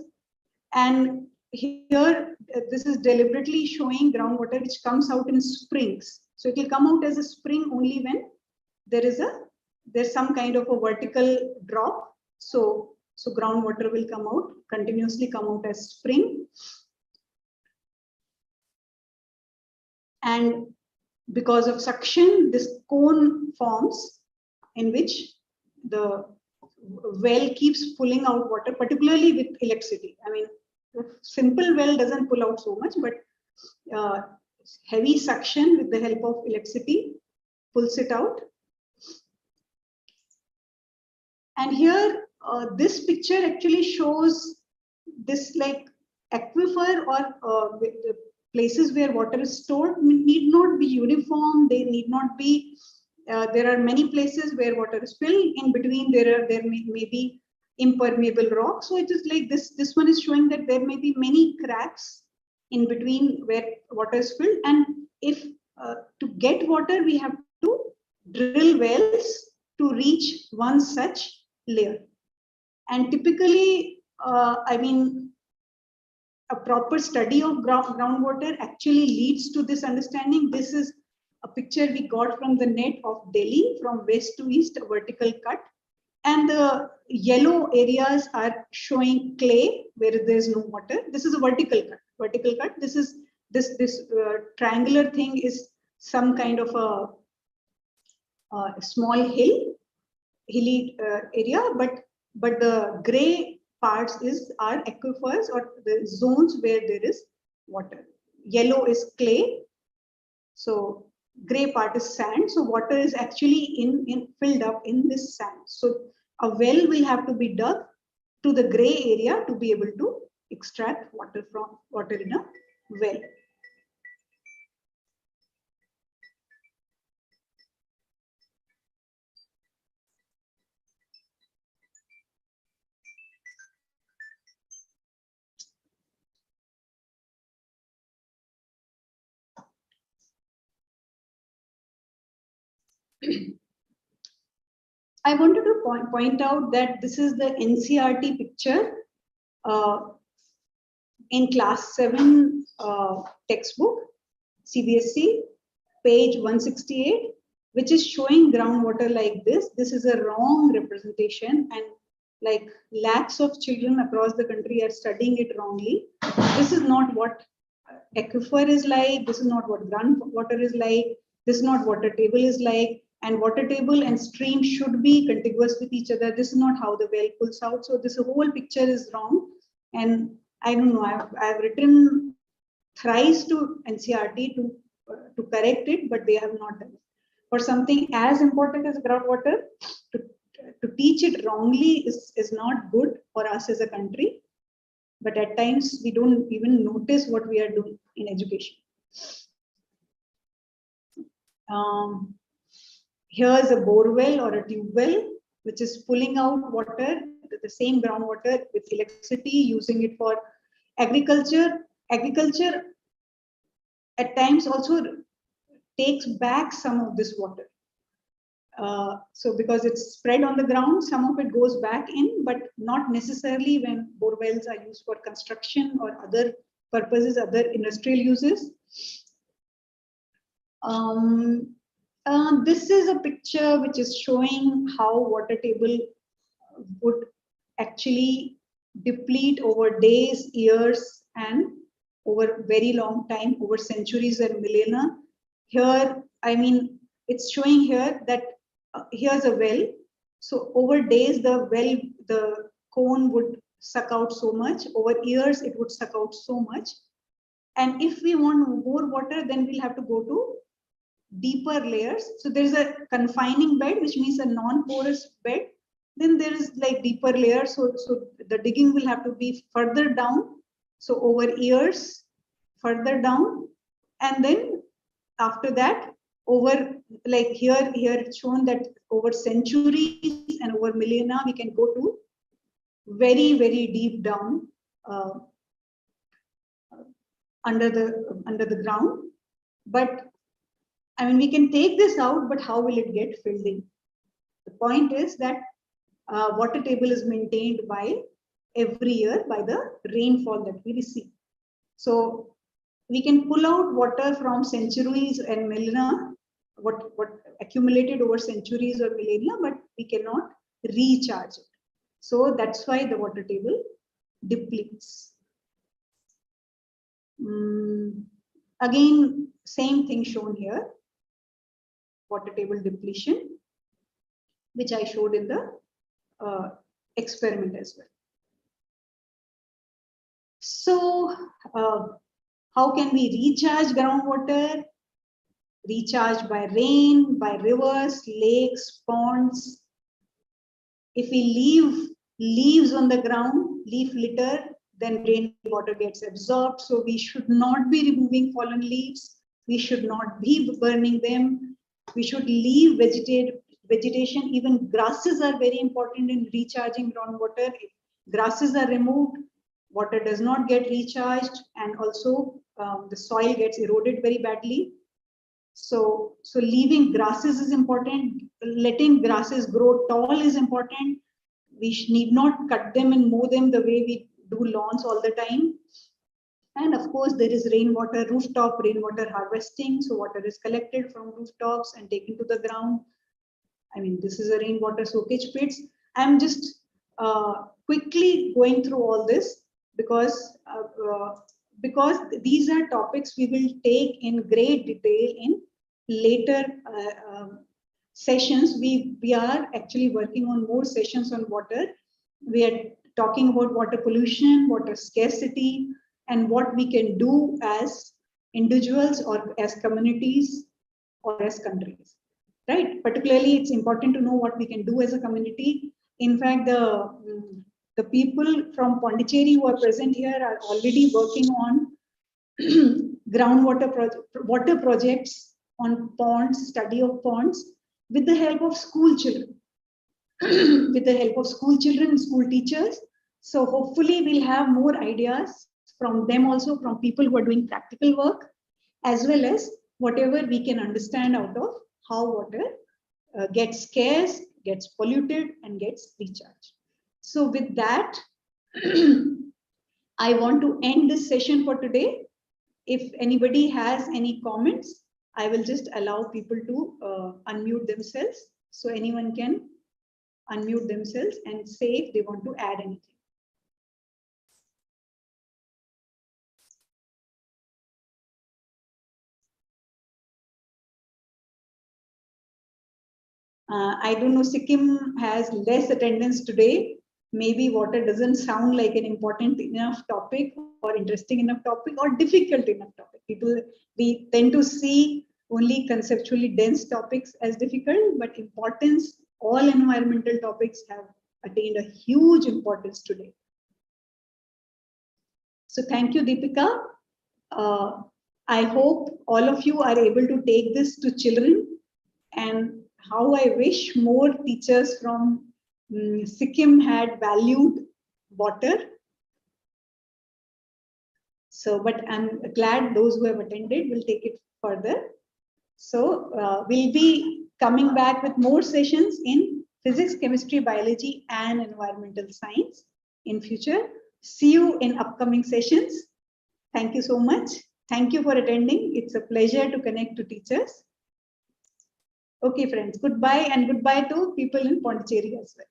and here this is deliberately showing groundwater which comes out in springs. So it will come out as a spring only when there's some kind of a vertical drop. So groundwater will continuously come out as spring. And because of suction, this cone forms in which the well keeps pulling out water, particularly with electricity. I mean, simple well doesn't pull out so much, but heavy suction with the help of electricity pulls it out. And here, this picture actually shows this like aquifer, or the places where water is stored need not be uniform. They need not be. There are many places where water is filled. In between, there may be impermeable rock. So it is like this. This one is showing that there may be many cracks in between where water is filled. And if to get water, we have to drill wells to reach one such layer. And typically, I mean, a proper study of groundwater actually leads to this understanding. This is a picture we got from the net of Delhi, from west to east, a vertical cut. And the yellow areas are showing clay where there's no water. This is a vertical cut. Vertical cut. This is this triangular thing is some kind of a small hilly area, but the gray parts are aquifers, or the zones where there is water. Yellow is clay, so gray part is sand. So water is actually filled up in this sand. So a well will have to be dug to the gray area to be able to extract water in a well. I wanted to point out that this is the NCERT picture in class 7 textbook, CBSE, page 168, which is showing groundwater like this. This is a wrong representation, and like lakhs of children across the country are studying it wrongly. This is not what aquifer is like. This is not what groundwater is like. This is not water table is like. And water table and stream should be contiguous with each other. This is not how the well pulls out. So this whole picture is wrong. And I don't know, I've written thrice to NCERT to correct it, but they have not done it. For something as important as groundwater, to teach it wrongly is not good for us as a country. But at times we don't even notice what we are doing in education. Here's a bore well or a tube well, which is pulling out water, the same groundwater with electricity, using it for agriculture. Agriculture at times also takes back some of this water. So because it's spread on the ground, some of it goes back in, but not necessarily when bore wells are used for construction or other purposes, other industrial uses. This is a picture which is showing how water table would actually deplete over days, years, and over very long time, over centuries and millennia. Here, I mean, it's showing here that here's a well. So over days, the cone would suck out so much. Over years, it would suck out so much. And if we want more water, then we'll have to go to deeper layers. So there's a confining bed, which means a non-porous bed. Then there is like deeper layers. So the digging will have to be further down. So over years, further down. And then after that, over like here it's shown that over centuries and over millennia, we can go to very, very deep down under the ground. But I mean, we can take this out, but how will it get filled in? The point is that water table is maintained by every year by the rainfall that we receive. So we can pull out water from centuries and millennia, what accumulated over centuries or millennia, but we cannot recharge it. So that's why the water table depletes. Again, same thing shown here. Water table depletion, which I showed in the experiment as well. So how can we recharge groundwater? Recharge by rain, by rivers, lakes, ponds. If we leave leaves on the ground, leaf litter, then rainwater gets absorbed. So we should not be removing fallen leaves. We should not be burning them. We should leave vegetation. Even grasses are very important in recharging groundwater. If grasses are removed, water does not get recharged, and also the soil gets eroded very badly. So leaving grasses is important. Letting grasses grow tall is important. We need not cut them and mow them the way we do lawns all the time. And of course, there is rainwater, rooftop rainwater harvesting. So water is collected from rooftops and taken to the ground. I mean, this is a rainwater soakage pits. I'm just quickly going through all this because these are topics we will take in great detail in later sessions. We are actually working on more sessions on water. We are talking about water pollution, water scarcity, and what we can do as individuals or as communities or as countries, right? Particularly, it's important to know what we can do as a community. In fact, the people from Pondicherry who are present here are already working on groundwater water projects on ponds, study of ponds, with the help of school children, with the help of school children and school teachers. So hopefully we'll have more ideas from them also, from people who are doing practical work, as well as whatever we can understand out of how water gets scarce, gets polluted, and gets recharged. So with that, I want to end this session for today. If anybody has any comments, I will just allow people to unmute themselves. So anyone can unmute themselves and say if they want to add anything. I don't know, Sikkim has less attendance today. Maybe water doesn't sound like an important enough topic or interesting enough topic or difficult enough topic. We tend to see only conceptually dense topics as difficult, but importance, all environmental topics have attained a huge importance today. So thank you, Deepika. I hope all of you are able to take this to children, and how I wish more teachers from Sikkim had valued water. So, but I'm glad those who have attended will take it further. So we'll be coming back with more sessions in physics, chemistry, biology, and environmental science in future. See you in upcoming sessions. Thank you so much. Thank you for attending. It's a pleasure to connect to teachers. Okay, friends, goodbye, and goodbye to people in Pondicherry as well.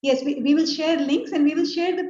Yes, we will share links, and we will share the